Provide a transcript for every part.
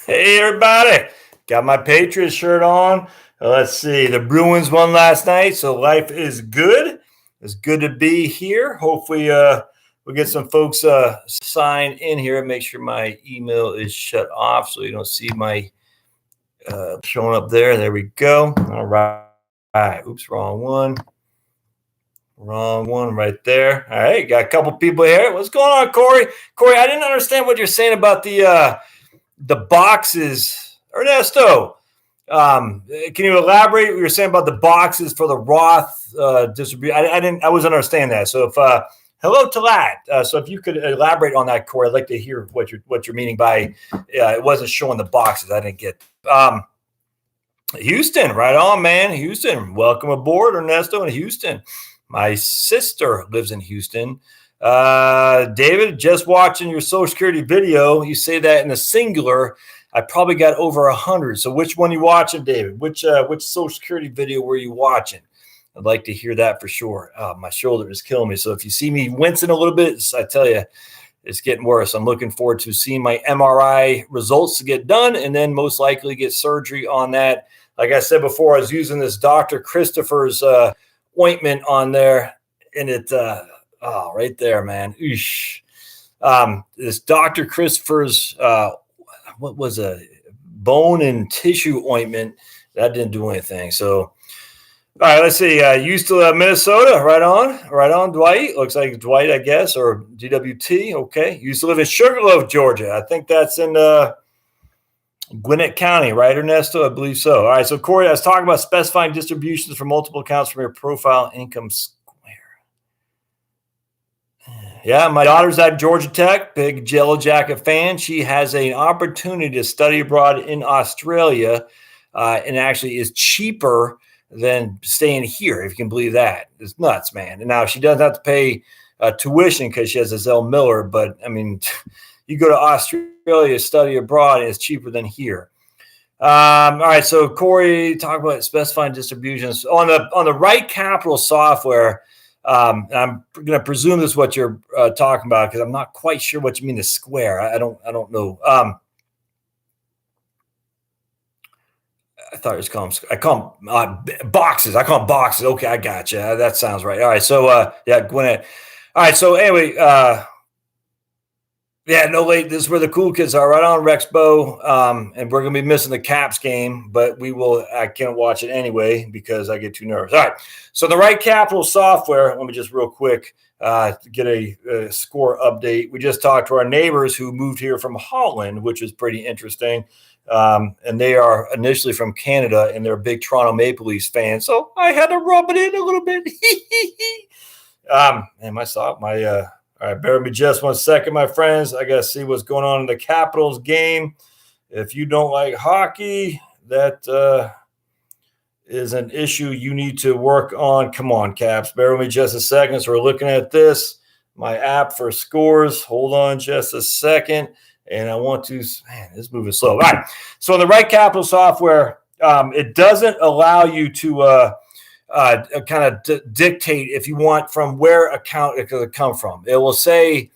Hey, everybody. Got my Patriots shirt on. Let's see. The Bruins won last night, so life is good. It's good to be here. Hopefully, we'll get some folks sign in here. Make sure my email is shut off so you don't see my showing up there. There we go. All right. Oops, wrong one. Wrong one right there. All right, got a couple people here. What's going on, Corey? Corey, I didn't understand what you're saying about the boxes. Ernesto, can you elaborate what you're saying about the boxes for the Roth distribution? I wasn't understand that. So if hello to that. So if you could elaborate on that, Corey, I'd like to hear what you're meaning by it wasn't showing the boxes. I didn't get. Houston, right on, man. Houston, welcome aboard, Ernesto in Houston. My sister lives in Houston. David, just watching your Social Security video. You say that in the singular. I probably got over 100. So which one you watching, David? Which Social Security video were you watching? I'd like to hear that for sure. My shoulder is killing me. So if you see me wincing a little bit, I tell you, it's getting worse. I'm looking forward to seeing my MRI results to get done and then most likely get surgery on that. Like I said before, I was using this Dr. Christopher's ointment on there, and it right there, man. This Dr. Christopher's what was a bone and tissue ointment that didn't do anything. So all right, let's see. Used to Minnesota, right on, Dwight. Looks like Dwight, I guess, or DWT. Okay. Used to live in Sugarloaf, Georgia. I think that's in Gwinnett County, right, Ernesto? I believe so. All right, so Corey, I was talking about specifying distributions for multiple accounts from your profile income square. Yeah, my daughter's at Georgia Tech, big Yellow Jacket fan. She has an opportunity to study abroad in Australia, and actually is cheaper than staying here, if you can believe that. It's nuts, man. And now she doesn't have to pay tuition because she has a Zell Miller, but I mean, you go to Australia, study abroad, and it's cheaper than here. All right, so Corey, talk about specifying distributions on the Right Capital software. And I'm going to presume this is what you're talking about because I'm not quite sure what you mean the square. I don't know. I thought it was called. I call them boxes. I call them boxes. Okay, I got you. That sounds right. All right, so yeah, Gwinnett. All right, so anyway. Yeah, no late. This is where the cool kids are, right on Rexpo. And we're going to be missing the Caps game, but I can't watch it anyway because I get too nervous. All right. So the Right Capital software, let me just real quick get a score update. We just talked to our neighbors who moved here from Holland, which is pretty interesting. And they are initially from Canada and they're big Toronto Maple Leafs fans. So I had to rub it in a little bit. And all right, bear with me just 1 second, my friends. I got to see what's going on in the Capitals game. If you don't like hockey, that is an issue you need to work on. Come on, Caps. Bear with me just a second. So we're looking at this, my app for scores. Hold on just a second. And I want to, man, this moving slow. All right. So in the Right Capital software, it doesn't allow you to kind of dictate if you want from where account it could come from. It will say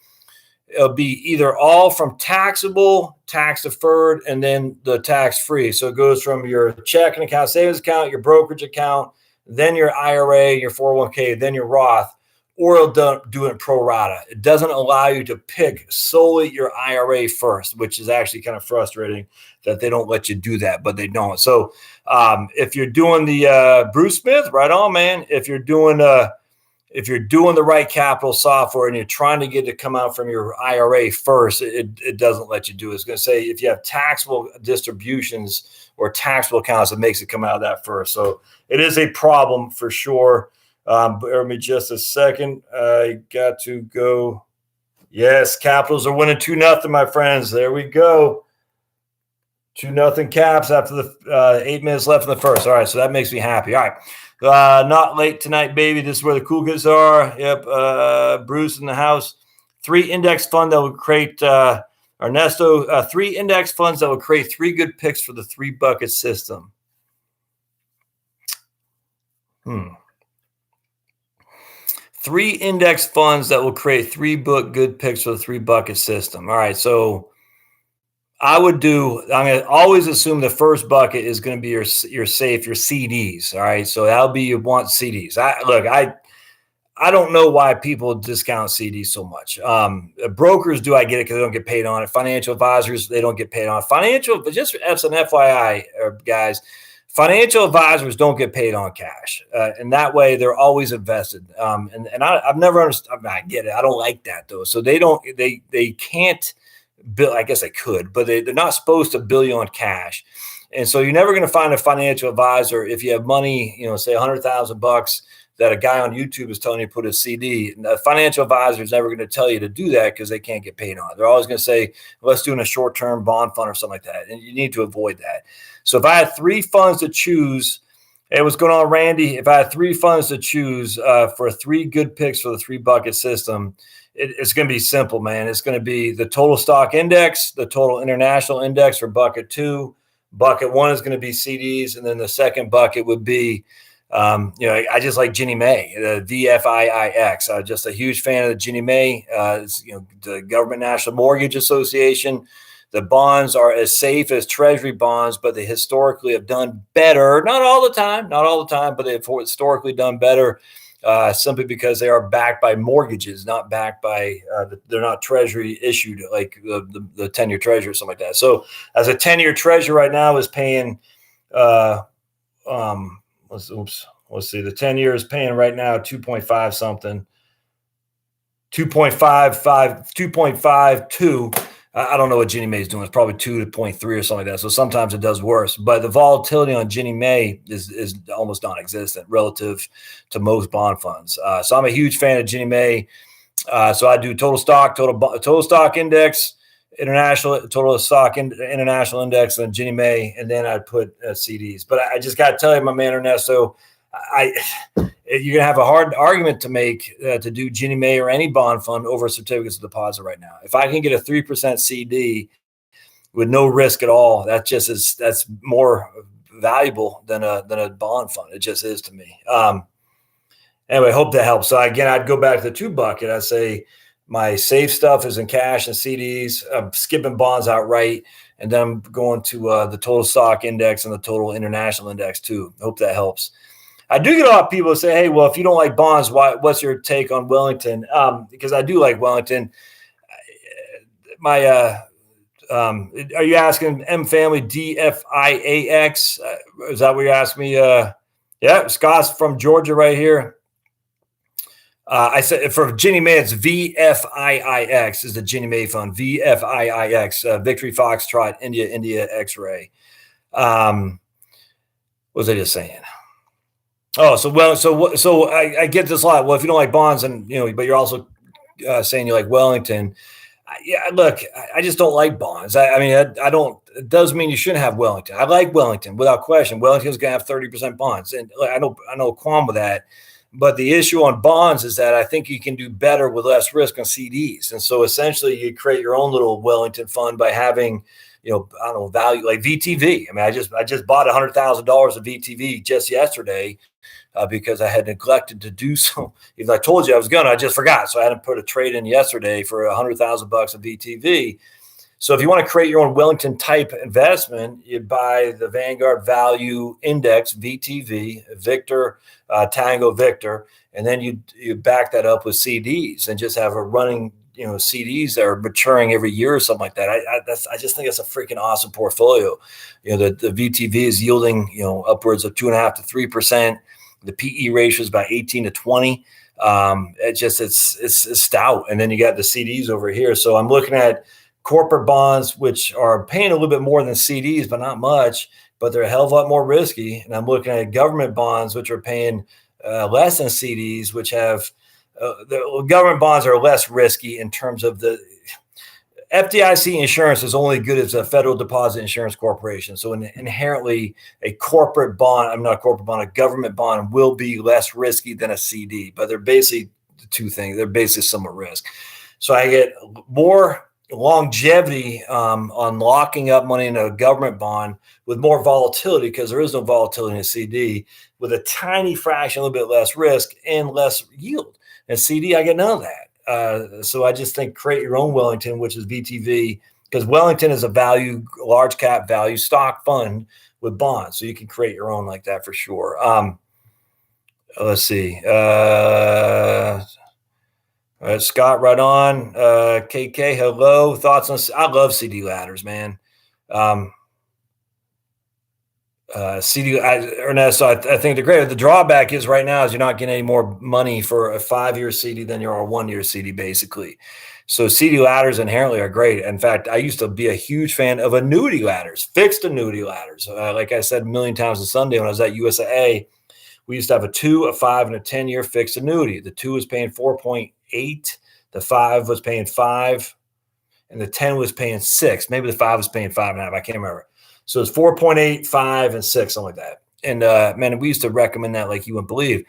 it'll be either all from taxable, tax deferred, and then the tax free. So it goes from your checking account, savings account, your brokerage account, then your IRA, your 401k, then your Roth, or it'll do it pro rata. It doesn't allow you to pick solely your IRA first, which is actually kind of frustrating that they don't let you do that, but they don't. So if you're doing the Bruce Smith, right on, man. If you're doing the Right Capital software and you're trying to get it to come out from your IRA first, it doesn't let you do it. It's going to say if you have taxable distributions or taxable accounts, it makes it come out of that first. So it is a problem for sure. Bear with me just a second. I got to go. Yes, Capitals are winning 2-0, my friends. There we go. 2-0 Caps after the 8 minutes left in the first. All right, so that makes me happy. All right. Not late tonight, baby. This is where the cool kids are. Yep. Bruce in the house. 3 index fund that will create Ernesto. 3 index funds that will create 3 good picks for the 3 bucket system. 3 index funds that will create 3 good picks for the 3 bucket system. All right, so I'm going to always assume the first bucket is going to be your safe, your CDs. All right. So that'll be you want CDs. I don't know why people discount CDs so much. Brokers do. I get it because they don't get paid on it. Financial advisors, they don't get paid on it. Just as an FYI, guys, financial advisors don't get paid on cash. And that way they're always invested. And I've never understood. I mean, I get it. I don't like that though. So they can't bill. I guess they could, but they're not supposed to bill you on cash. And so you're never going to find a financial advisor if you have money, say $100,000 that a guy on YouTube is telling you to put a CD. And a financial advisor is never going to tell you to do that because they can't get paid on it. They're always going to say, let's do in a short-term bond fund or something like that. And you need to avoid that. So if I had 3 funds to choose, hey, what's going on, Randy? If I had 3 funds to choose for 3 good picks for the 3-bucket system, it's going to be simple, man. It's going to be the total stock index, the total international index for bucket 2. Bucket 1 is going to be CDs. And then the second bucket would be, I just like Ginnie Mae, the VFIIX. Just a huge fan of the Ginnie Mae. The Government National Mortgage Association. The bonds are as safe as Treasury bonds, but they historically have done better. Not all the time, but they've historically done better simply because they are backed by mortgages, not backed by, they're not Treasury issued like the 10-year Treasury or something like that. So as a 10-year Treasury right now is paying, let's see, the 10-year is paying right now 2.5 something, 2.52. I don't know what Ginnie Mae is doing. It's probably 2.3 or something like that. So sometimes it does worse. But the volatility on Ginnie Mae is almost non-existent relative to most bond funds. So I'm a huge fan of Ginnie Mae. So I do total stock index, total stock international index, and Ginnie Mae, and then I'd put CDs. But I just got to tell you, my man Ernesto, you're gonna have a hard argument to make to do Ginnie Mae or any bond fund over certificates of deposit right now. If I can get a 3% CD with no risk at all, that's more valuable than a bond fund. It just is to me. Anyway, hope that helps. So again, I'd go back to the 2 bucket. I'd say my safe stuff is in cash and CDs. I'm skipping bonds outright, and then I'm going to the total stock index and the total international index too. Hope that helps. I do get a lot of people say, hey, well, if you don't like bonds, what's your take on Wellington? Because I do like Wellington. Are you asking M Family DFIAX? Is that what you're asking me? Yeah, Scott's from Georgia right here. I said for Ginnie Mae, it's VFIIX is the Ginnie Mae fund. VFIIX, Victory Foxtrot, India X-ray. What was I just saying? Oh, so I get this a lot. Well, if you don't like bonds, and but you're also saying you like Wellington. Yeah, look, I just don't like bonds. I don't. It does mean you shouldn't have Wellington. I like Wellington without question. Wellington's going to have 30% bonds, and I know qualm with that. But the issue on bonds is that I think you can do better with less risk on CDs, and so essentially you create your own little Wellington fund by having, value like VTV. I mean, I just bought $100,000 of VTV just yesterday. Because I had neglected to do so. Even I told you I was gonna, I just forgot. So I had to put a trade in yesterday for $100,000 of VTV. So if you want to create your own Wellington type investment, you buy the Vanguard Value Index VTV, Victor, Tango Victor, and then you back that up with CDs and just have a running CDs that are maturing every year or something like that. I just think it's a freaking awesome portfolio. The VTV is yielding upwards of 2.5 to 3%. The PE ratio is about 18 to 20. It's stout. And then you got the CDs over here. So I'm looking at corporate bonds, which are paying a little bit more than CDs, but not much, but they're a hell of a lot more risky. And I'm looking at government bonds, which are paying less than CDs, which have the government bonds are less risky in terms of the FDIC insurance is only good as a Federal Deposit Insurance Corporation. So inherently a corporate bond, a government bond will be less risky than a CD, but they're basically the two things. They're basically similar risk. So I get more longevity on locking up money in a government bond with more volatility, because there is no volatility in a CD, with a tiny fraction, a little bit less risk and less yield. And CD, I get none of that. So I just think create your own Wellington, which is VTV because Wellington is a large cap value stock fund with bonds. So you can create your own like that for sure. Let's see. Scott, right on. KK, hello. Thoughts on? I love CD ladders, man. Ernesto, I think the great. The drawback is right now is you're not getting any more money for a 5-year CD than you are a 1-year CD, basically. So CD ladders inherently are great. In fact, I used to be a huge fan of annuity ladders, fixed annuity ladders. Like I said a million times on Sunday when I was at USAA, we used to have a 2, a 5, and a 10-year fixed annuity. The 2 was paying 4.8, the 5 was paying 5, and the 10 was paying 6. Maybe the 5 was paying 5.5. I can't remember. So it's 4.8, 5, and 6, something like that. And man, we used to recommend that like you wouldn't believe.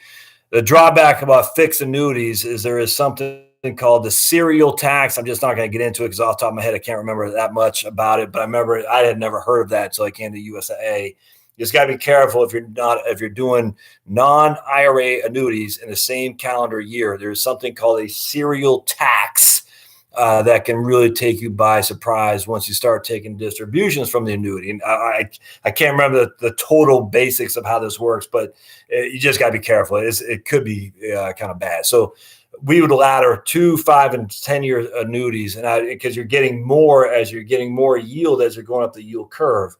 The drawback about fixed annuities is there is something called the serial tax. I'm just not going to get into it because off the top of my head, I can't remember that much about it. But I remember I had never heard of that until I came to USAA. You just got to be careful if you're doing non-IRA annuities in the same calendar year. There's something called a serial tax that can really take you by surprise once you start taking distributions from the annuity. And I can't remember the total basics of how this works, but you just got to be careful. It could be kind of bad. So we would ladder 2, 5, and 10-year annuities, and because you're getting more as you're getting more yield as you're going up the yield curve.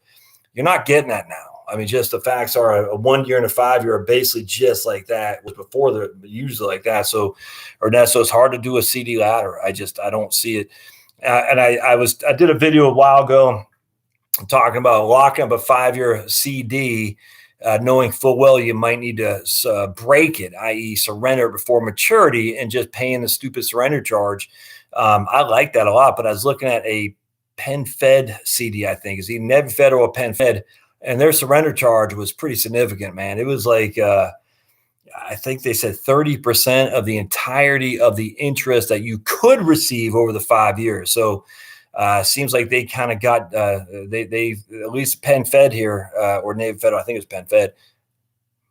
You're not getting that now. I mean, just the facts are a 1-year and a 5-year are basically just like that. It was before they're usually like that. So, Ernesto, it's hard to do a CD ladder. I don't see it. And I did a video a while ago talking about locking up a 5-year CD, knowing full well you might need to break it, i.e. surrender before maturity and just paying the stupid surrender charge. I like that a lot, but I was looking at a PenFed CD, I think. Is either Ned Fed or PenFed. And their surrender charge was pretty significant, man. It was like, I think they said 30% of the entirety of the interest that you could receive over the 5 years. So seems like they kind of got, they at least PenFed here, or Navy Fed, I think it was PenFed.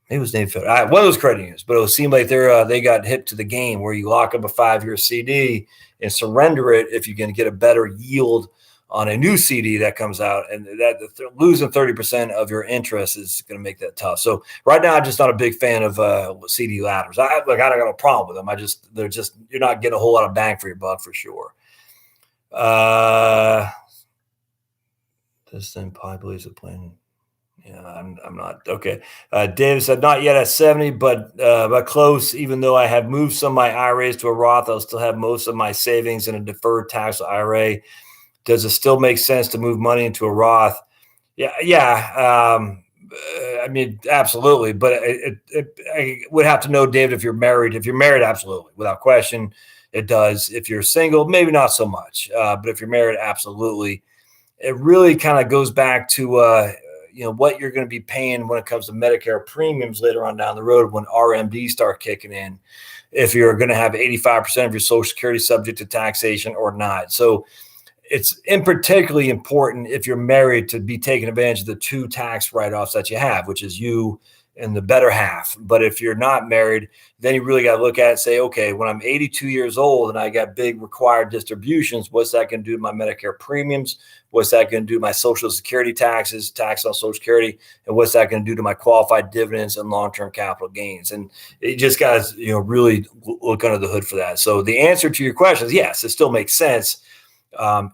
Maybe it was Navy Fed. One of those credit unions, but it seemed like they got hip to the game where you lock up a 5-year CD and surrender it if you're going to get a better yield on a new CD that comes out, and that losing 30% of your interest is going to make that tough. So right now, I'm just not a big fan of CD ladders. I don't got a problem with them. You're not getting a whole lot of bang for your buck for sure. This thing probably believes a plan. Yeah, I'm not okay. David said not yet at 70, but close. Even though I have moved some of my IRAs to a Roth, I'll still have most of my savings in a deferred tax IRA. Does it still make sense to move money into a Roth? Yeah. I mean, absolutely. But I would have to know, David, if you're married. If you're married, absolutely, without question, it does. If you're single, maybe not so much. But if you're married, absolutely. It really kind of goes back to what you're going to be paying when it comes to Medicare premiums later on down the road when RMDs start kicking in. If you're going to have 85% of your Social Security subject to taxation or not. So it's particularly important if you're married to be taking advantage of the 2 tax write-offs that you have, which is you and the better half. But if you're not married, then you really got to look at it and say, okay, when I'm 82 years old and I got big required distributions, what's that going to do to my Medicare premiums? What's that going to do to my Social Security taxes, tax on Social Security? And what's that going to do to my qualified dividends and long-term capital gains? And it just got to, really look under the hood for that. So the answer to your question is yes, it still makes sense.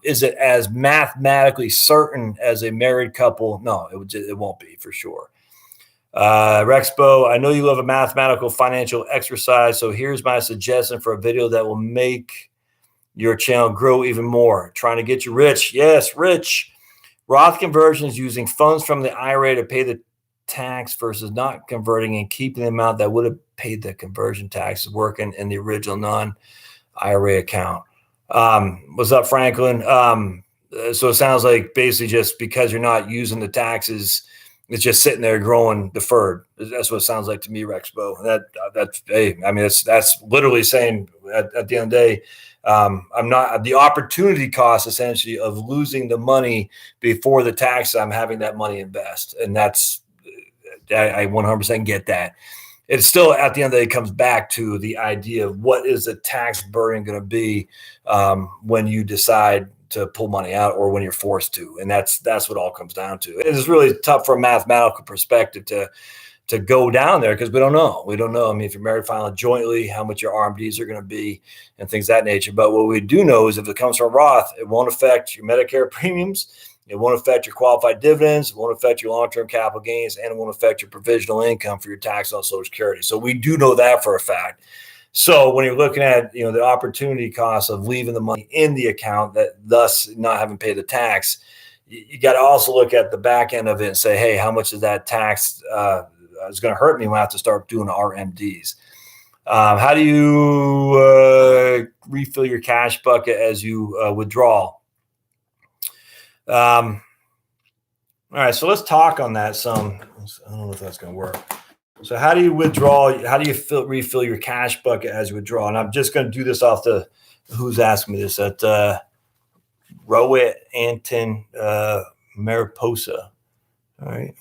Is it as mathematically certain as a married couple? No, it won't be for sure. Rexpo, I know you love a mathematical financial exercise, so here's my suggestion for a video that will make your channel grow even more. Trying to get you rich. Yes, rich. Roth conversions using funds from the IRA to pay the tax versus not converting and keeping the amount that would have paid the conversion taxes working in the original non-IRA account. What's up, Franklin? So it sounds like basically just because you're not using the taxes, it's just sitting there growing deferred. That's what it sounds like to me, Rexpo. That's literally saying at the end of the day, I'm not the opportunity cost essentially of losing the money before the tax. I'm having that money invest, and that's I 100% get that. It's still at the end of the day, it comes back to the idea of what is the tax burden going to be when you decide to pull money out or when you're forced to. And that's what it all comes down to. It is really tough from a mathematical perspective to go down there because we don't know. We don't know. I mean, if you're married filing jointly, how much your RMDs are going to be and things of that nature. But what we do know is if it comes from Roth, it won't affect your Medicare premiums. It won't affect your qualified dividends. It won't affect your long-term capital gains, and it won't affect your provisional income for your tax on Social Security. So we do know that for a fact. So when you're looking at, the opportunity cost of leaving the money in the account, that thus not having paid the tax, you got to also look at the back end of it and say, hey, how much is that tax is going to hurt me when I have to start doing RMDs? How do you refill your cash bucket as you withdraw? All right, so let's talk on that some. I don't know if that's going to work. So how do you withdraw? How do you refill your cash bucket as you withdraw? And I'm just going to do this off the who's asking me this at Wellington, Mariposa. All right.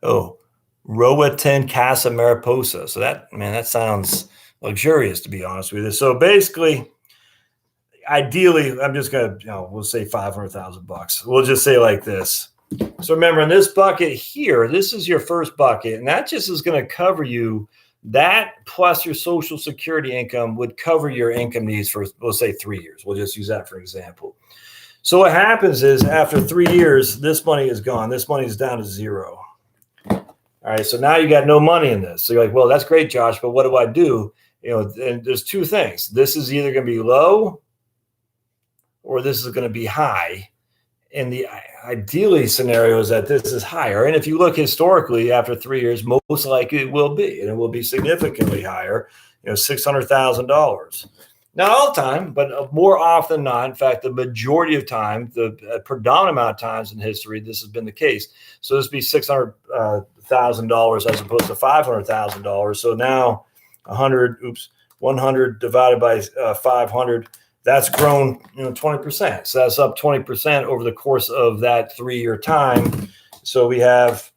Oh, Wellington, Casa Mariposa. So that sounds luxurious, to be honest with you. So basically, ideally, I'm just going to, we'll say $500,000. We'll just say like this. So remember, in this bucket here, this is your first bucket, and that just is going to cover you. That plus your Social Security income would cover your income needs for, we'll say, 3 years. We'll just use that for example. So what happens is after 3 years, this money is gone. This money is down to zero. All right, so now you got no money in this. So you're like, well, that's great, Josh, but what do I do? And there's two things. This is either going to be low or this is going to be high. And the ideally scenario is that this is higher. And if you look historically, after 3 years, most likely it will be, and it will be significantly higher, $600,000. Not all the time, but more often than not. In fact, the majority of time, the predominant amount of times in history, this has been the case. So this would be $600,000 as opposed to $500,000. So now 100 divided by 500. That's grown, 20%. So that's up 20% over the course of that 3-year time. So we have,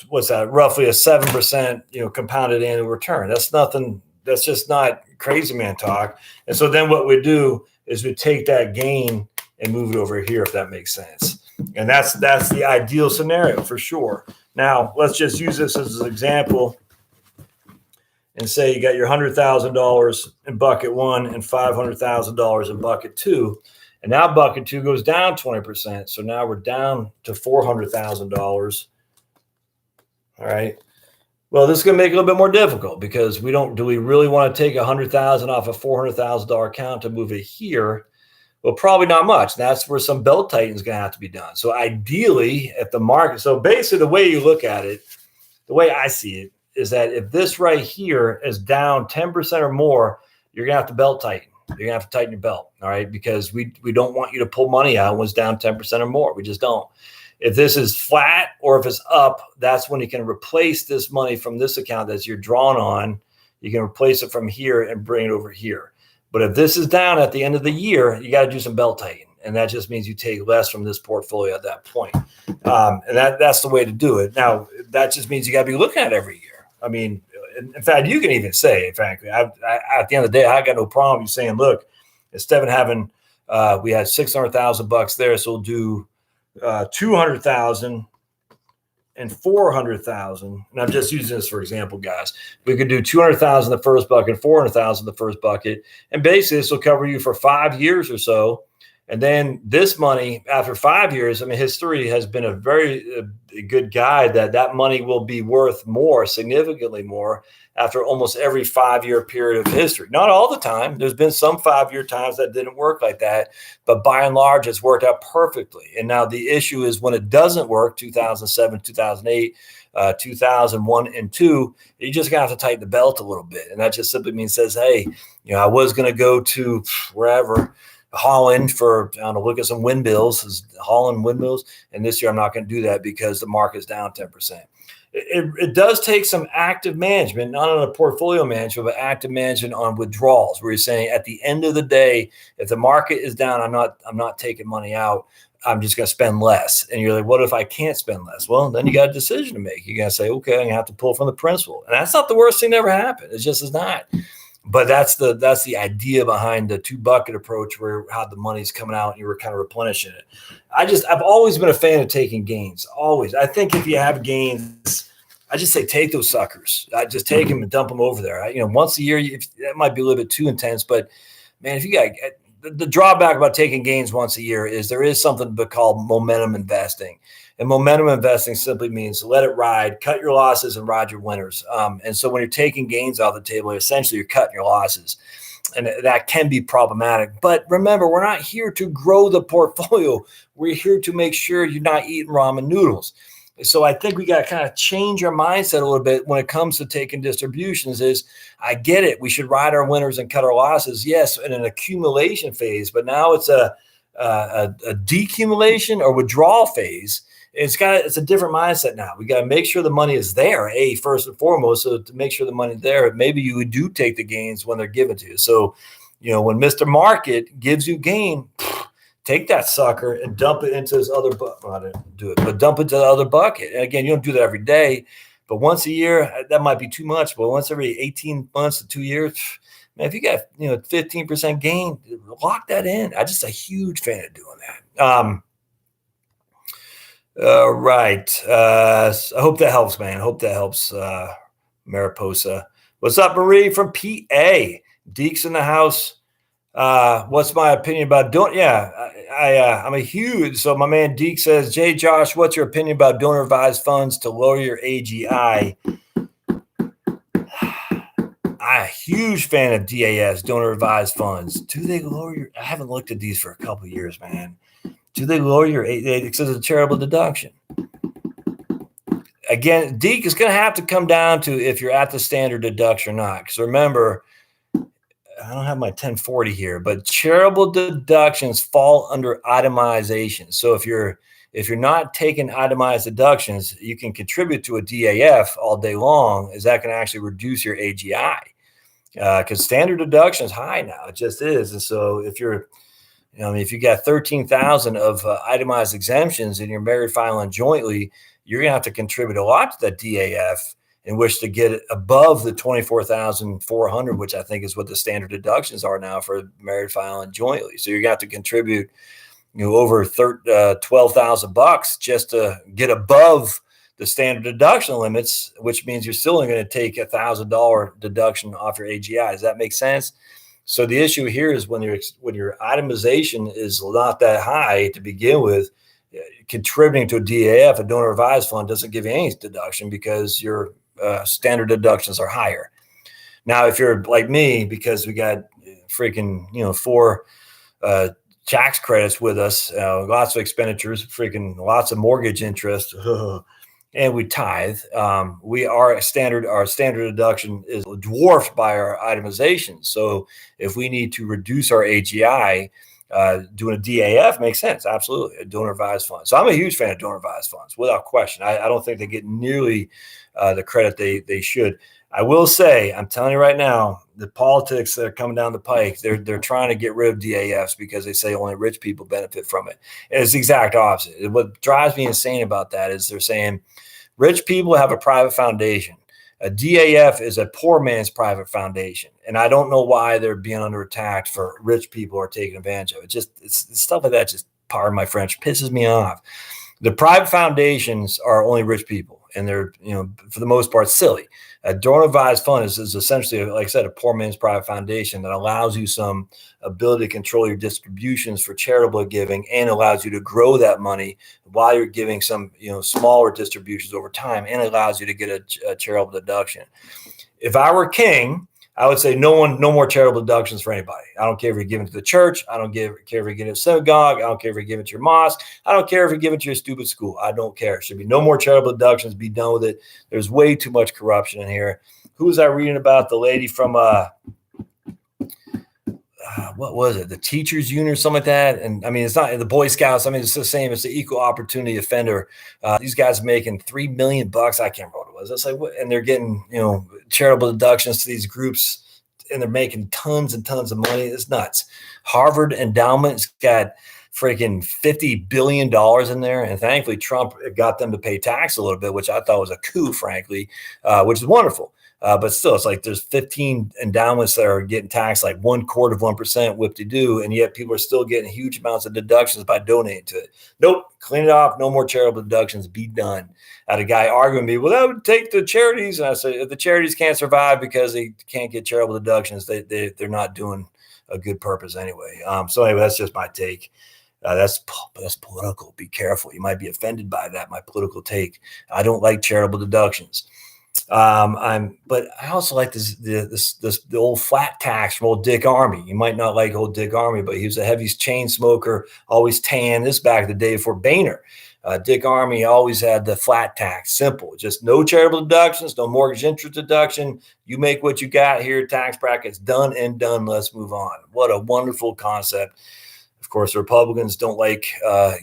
what's that? Roughly a 7%, compounded annual return. That's nothing. That's just not crazy man talk. And so then what we do is we take that gain and move it over here, if that makes sense. And that's the ideal scenario for sure. Now let's just use this as an example. And say you got your $100,000 in bucket one and $500,000 in bucket two. And now bucket two goes down 20%. So now we're down to $400,000. All right. Well, this is going to make it a little bit more difficult because do we really want to take $100,000 off a $400,000 account to move it here? Well, probably not much. That's where some belt tightening is going to have to be done. So ideally, if the market, so basically the way you look at it, the way I see it, is that if this right here is down 10% or more, you're going to have to belt tighten. You're going to have to tighten your belt, all right? Because we don't want you to pull money out when it's down 10% or more. We just don't. If this is flat or if it's up, that's when you can replace this money from this account that you're drawn on. You can replace it from here and bring it over here. But if this is down at the end of the year, you got to do some belt tightening. And that just means you take less from this portfolio at that point. And that's the way to do it. Now, that just means you got to be looking at it every year. I mean, in fact, you can even say, frankly, at the end of the day, I got no problem you saying, look, instead of having, we had $600,000 there, so we'll do 200,000 and 400,000. And I'm just using this for example, guys. We could do 200,000 the first bucket, 400,000 the first bucket, and basically this will cover you for 5 years or so. And then this money, after 5 years, I mean, history has been a very good guide that money will be worth more, significantly more, after almost every 5-year period of history. Not all the time. There's been some 5-year times that didn't work like that, but by and large, it's worked out perfectly. And now the issue is when it doesn't work, 2007, 2008, 2001 and 2, you just gonna have to tighten the belt a little bit. And that just simply means says, hey, I was going to go to wherever, Holland for, look at some windmills, Holland windmills. And this year I'm not going to do that because the market's down 10%. It does take some active management, not on a portfolio management, but active management on withdrawals, where you're saying at the end of the day, if the market is down, I'm not taking money out. I'm just going to spend less. And you're like, what if I can't spend less? Well, then you got a decision to make. You're going to say, okay, I'm going to have to pull from the principal. And that's not the worst thing that ever happened. It just is not. But that's the idea behind the 2-bucket approach, where how the money's coming out and you were kind of replenishing it. I've always been a fan of taking gains. Always. I think if you have gains, I just say take those suckers. I just take them and dump them over there. Once a year, that might be a little bit too intense. But man, if you got the drawback about taking gains once a year is there is something called momentum investing. And momentum investing simply means let it ride, cut your losses and ride your winners. And so when you're taking gains off the table, essentially you're cutting your losses. And that can be problematic. But remember, we're not here to grow the portfolio. We're here to make sure you're not eating ramen noodles. So I think we got to kind of change our mindset a little bit when it comes to taking distributions. I get it. We should ride our winners and cut our losses. Yes, in an accumulation phase, but now it's a decumulation or withdrawal phase. It's a different mindset now. We got to make sure the money is there, first and foremost. So to make sure the money's there, maybe you do take the gains when they're given to you. So, when Mr. Market gives you gain, take that sucker and dump it into his other bucket. Well, I didn't do it, but dump it to the other bucket. And again, you don't do that every day, but once a year, that might be too much. But once every 18 months to 2 years, man, if you got 15% gain, lock that in. I'm just a huge fan of doing that. Right. I hope that helps, man. I hope that helps, Mariposa. What's up, Marie from PA? Deke's in the house. What's my opinion about doing? Yeah, I'm a huge. So my man Deke says, Jay Josh, what's your opinion about donor advised funds to lower your AGI? I'm a huge fan of DAS, donor advised funds. Do they lower your? I haven't looked at these for a couple of years, man. Do they lower your? It says a charitable deduction. Again, Deke is going to have to come down to if you're at the standard deduction or not. Because remember, I don't have my 1040 here, but charitable deductions fall under itemization. So if you're not taking itemized deductions, you can contribute to a DAF all day long. Is that going to actually reduce your AGI? Because standard deduction is high now. It just is. And so if you're, if you got 13,000 of itemized exemptions and you're married filing jointly, you're going to have to contribute a lot to that DAF in which to get it above the 24,400, which I think is what the standard deductions are now for married filing jointly. So you're going to have to contribute, over $12,000 just to get above the standard deduction limits, which means you're still only going to take $1,000 deduction off your AGI. Does that make sense? So the issue here is when your itemization is not that high to begin with, contributing to a DAF, a donor advised fund, doesn't give you any deduction because your standard deductions are higher. Now, if you're like me, because we got freaking 4 tax credits with us, lots of expenditures, freaking lots of mortgage interest, and we tithe. Our standard deduction is dwarfed by our itemization. So if we need to reduce our AGI, doing a DAF makes sense. Absolutely. A donor advised fund. So I'm a huge fan of donor advised funds without question. I don't think they get nearly the credit they should. I will say, I'm telling you right now, the politics that are coming down the pike, they're trying to get rid of DAFs because they say only rich people benefit from it. And it's the exact opposite. What drives me insane about that is they're saying rich people have a private foundation. A DAF is a poor man's private foundation. And I don't know why they're being under attack for rich people are taking advantage of it. It's stuff like that, just pardon my French, pisses me off. The private foundations are only rich people, and they're, for the most part, silly. A donor advised fund is essentially, like I said, a poor man's private foundation that allows you some ability to control your distributions for charitable giving and allows you to grow that money while you're giving some, smaller distributions over time, and allows you to get a charitable deduction. If I were king, I would say no more charitable deductions for anybody. I don't care if you're giving to the church. I don't care if you're giving to a synagogue. I don't care if you're giving to your mosque. I don't care if you're giving to your stupid school. I don't care. Should be no more charitable deductions. Be done with it. There's way too much corruption in here. Who was I reading about? The lady from what was it? The teachers union or something like that. And I mean, it's not the Boy Scouts. I mean, it's the same. It's the equal opportunity offender. These guys making $3 million. I can't remember what it was. It's like, what? And they're getting, charitable deductions to these groups, and they're making tons and tons of money. It's nuts. Harvard endowment's got freaking $50 billion in there. And thankfully Trump got them to pay tax a little bit, which I thought was a coup, frankly, which is wonderful. But still, it's like there's 15 endowments that are getting taxed like 0.25% whip-de-doo, and yet people are still getting huge amounts of deductions by donating to it. Nope, clean it off. No more charitable deductions. Be done. I had a guy arguing with me, well, that would take the charities. And I said, if the charities can't survive because they can't get charitable deductions, they're not doing a good purpose anyway. So anyway, that's just my take. That's political. Be careful. You might be offended by that, my political take. I don't like charitable deductions. But I also like the old flat tax from old Dick Armey. You might not like old Dick Armey, but he was a heavy chain smoker, always tan. This back in the day before Boehner. Dick Armey always had the flat tax, simple, just no charitable deductions, no mortgage interest deduction. You make what you got here, tax brackets, done and done. Let's move on. What a wonderful concept. Of course, the Republicans don't like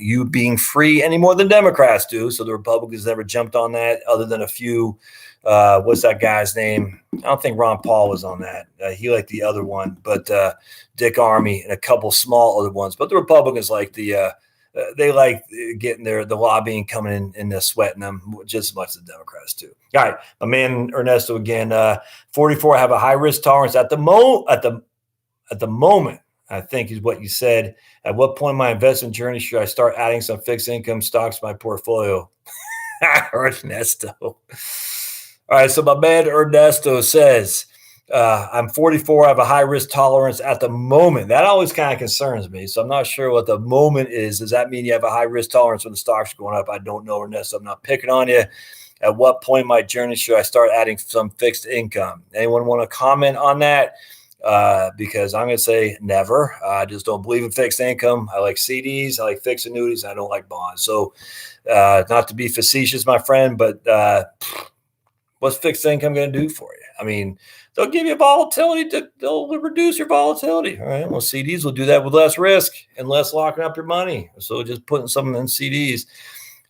you being free any more than Democrats do. So the Republicans never jumped on that, other than a few. What's that guy's name? I don't think Ron Paul was on that. He liked the other one, but Dick Armey and a couple small other ones. But the Republicans like they like getting the lobbying coming in and sweating them just as much as the Democrats do. All right, my man Ernesto again. 44. I have a high risk tolerance at the moment. I think is what you said. At what point in my investment journey should I start adding some fixed income stocks to my portfolio? Ernesto. All right, so my man Ernesto says, I'm 44. I have a high risk tolerance at the moment. That always kind of concerns me. So I'm not sure what the moment is. Does that mean you have a high risk tolerance when the stocks are going up? I don't know, Ernesto. I'm not picking on you. At what point in my journey should I start adding some fixed income? Anyone want to comment on that? Because I'm going to say never. I just don't believe in fixed income. I like CDs. I like fixed annuities. I don't like bonds. So not to be facetious, my friend, but what's fixed income going to do for you? I mean, they'll give you volatility. They'll reduce your volatility. All right. Well, CDs will do that with less risk and less locking up your money. So just putting something in CDs.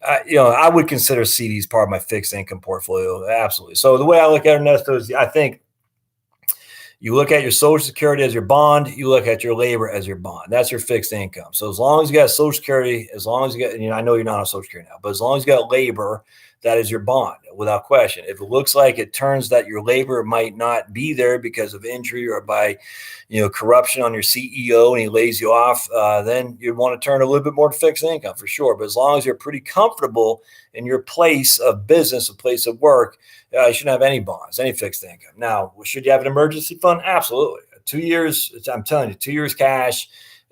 I would consider CDs part of my fixed income portfolio. Absolutely. So the way I look at it, Ernesto, is I think you look at your Social Security as your bond. You look at your labor as your bond. That's your fixed income. So as long as you got Social Security, as long as you got, I know you're not on Social Security now, but as long as you got labor, that is your bond without question. If it looks like it turns that your labor might not be there because of injury or by, corruption on your CEO and he lays you off, then you'd want to turn a little bit more to fixed income for sure. But as long as you're pretty comfortable in your place of business, a place of work, you shouldn't have any bonds, any fixed income. Now, should you have an emergency fund? Absolutely. 2 years, I'm telling you, 2 years cash,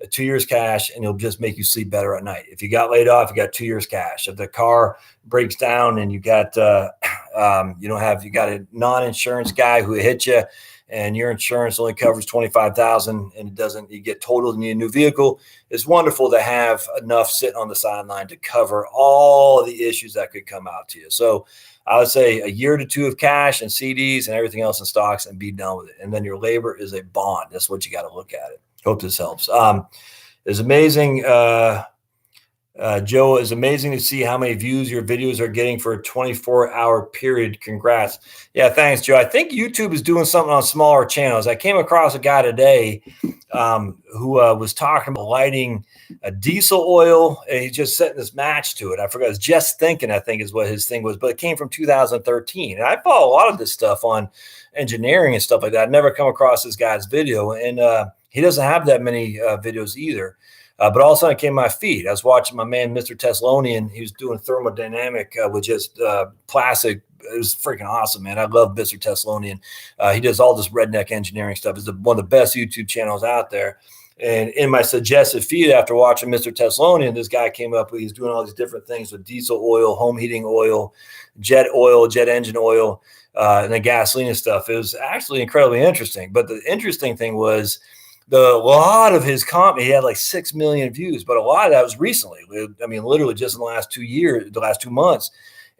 2 years cash, and it'll just make you sleep better at night. If you got laid off, you got 2 years cash. If the car breaks down and you got, you got a non-insurance guy who hit you and your insurance only covers $25,000 and you get totaled and you need a new vehicle, it's wonderful to have enough sitting on the sideline to cover all the issues that could come out to you. So I would say a year to two of cash and CDs and everything else in stocks and be done with it. And then your labor is a bond. That's what you got to look at it. Hope this helps. It's amazing. Joe, it's amazing to see how many views your videos are getting for a 24-hour period. Congrats. Yeah, thanks, Joe. I think YouTube is doing something on smaller channels. I came across a guy today who was talking about lighting a diesel oil, and he's just setting this match to it. I forgot. It's Just Thinking, I think is what his thing was, but it came from 2013. And I follow a lot of this stuff on engineering and stuff like that. I've never come across this guy's video, and he doesn't have that many videos either. But all of a sudden it came my feed. I was watching my man, Mr. Teslonian. He was doing thermodynamic with just plastic. It was freaking awesome, man. I love Mr. Teslonian. He does all this redneck engineering stuff. It's one of the best YouTube channels out there. And in my suggested feed after watching Mr. Teslonian, this guy came up with, he's doing all these different things with diesel oil, home heating oil, jet engine oil, and then gasoline and stuff. It was actually incredibly interesting. But the interesting thing was, a lot of his comment, he had like 6 million views, but a lot of that was recently. I mean, literally just in the last 2 months.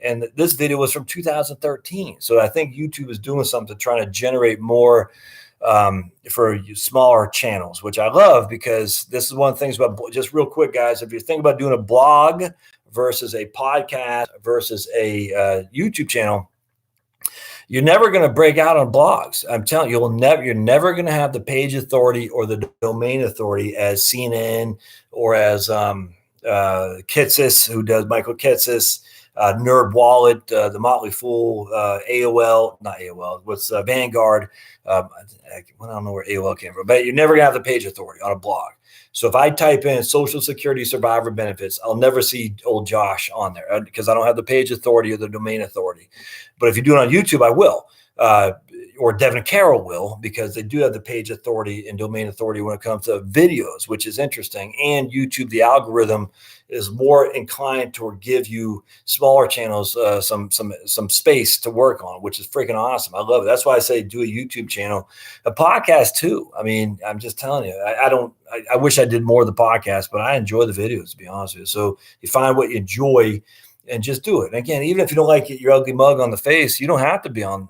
And this video was from 2013. So I think YouTube is doing something to try to generate more for smaller channels, which I love, because this is one of the things about, just real quick, guys, if you think about doing a blog versus a podcast versus a YouTube channel, you're never going to break out on blogs. I'm telling you, you're never going to have the page authority or the domain authority as CNN or as Kitsis, who does Michael Kitsis, Nerd Wallet, the Motley Fool, AOL, not AOL, what's Vanguard. I don't know where AOL came from, but you're never going to have the page authority on a blog. So if I type in Social Security survivor benefits, I'll never see old Josh on there because I don't have the page authority or the domain authority. But if you do it on YouTube, I will. Or Devin Carroll will, because they do have the page authority and domain authority when it comes to videos, which is interesting. And YouTube, the algorithm is more inclined to give you smaller channels some space to work on, which is freaking awesome. I love it. That's why I say do a YouTube channel, a podcast too. I mean, I'm just telling you, I wish I did more of the podcast, but I enjoy the videos, to be honest with you. So you find what you enjoy and just do it. And again, even if you don't like it, your ugly mug on the face, you don't have to be on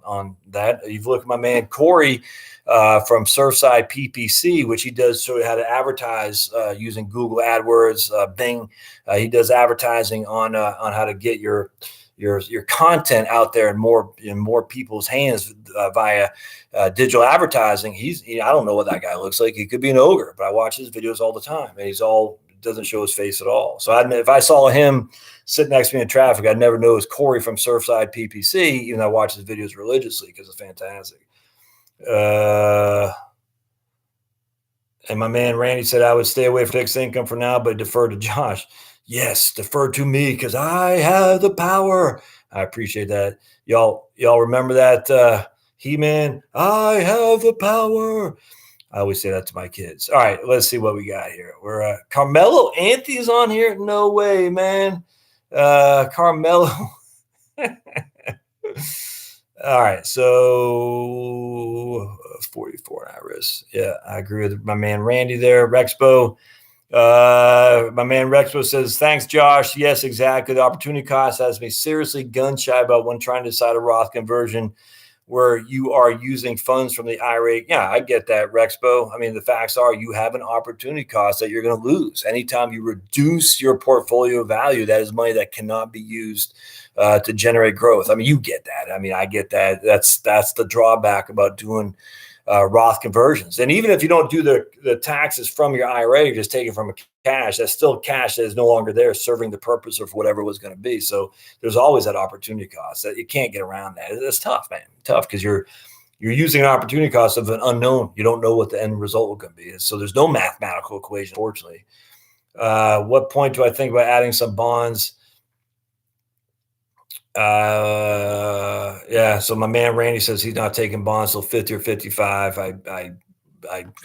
that. You've looked at my man Corey from Surfside PPC, which he does show you how to advertise using Google AdWords, Bing. He does advertising on how to get your content out there in more people's hands via digital advertising. I don't know what that guy looks like. He could be an ogre, but I watch his videos all the time, and doesn't show his face at all. So if I saw him sitting next to me in traffic, I'd never know it was Corey from Surfside PPC, even though I watch his videos religiously because it's fantastic. And my man Randy said I would stay away from fixed income for now, but defer to Josh. Yes, defer to me because I have the power. I appreciate that. Y'all remember that He-Man? I have the power. I always say that to my kids. All right, let's see what we got here. We're Carmelo Anthony's on here. No way, man. Carmelo. All right, so 44 in Iris. Yeah, I agree with my man Randy there. Rexpo. My man Rexpo says, thanks, Josh. Yes, exactly. The opportunity cost has me seriously gun shy about when trying to decide a Roth conversion where you are using funds from the IRA. Yeah, I get that, Rexpo. I mean, the facts are you have an opportunity cost that you're going to lose. Anytime you reduce your portfolio value, that is money that cannot be used to generate growth. I mean, you get that. I mean, I get that. That's the drawback about doing Roth conversions. And even if you don't do the taxes from your IRA, you just take it from a cash, that's still cash that is no longer there serving the purpose of whatever it was going to be. So there's always that opportunity cost that you can't get around that. It's tough, man. Tough because you're using an opportunity cost of an unknown. You don't know what the end result going to be. So there's no mathematical equation, fortunately. What point do I think about adding some bonds? Yeah. So my man Randy says he's not taking bonds till 50 or 55. I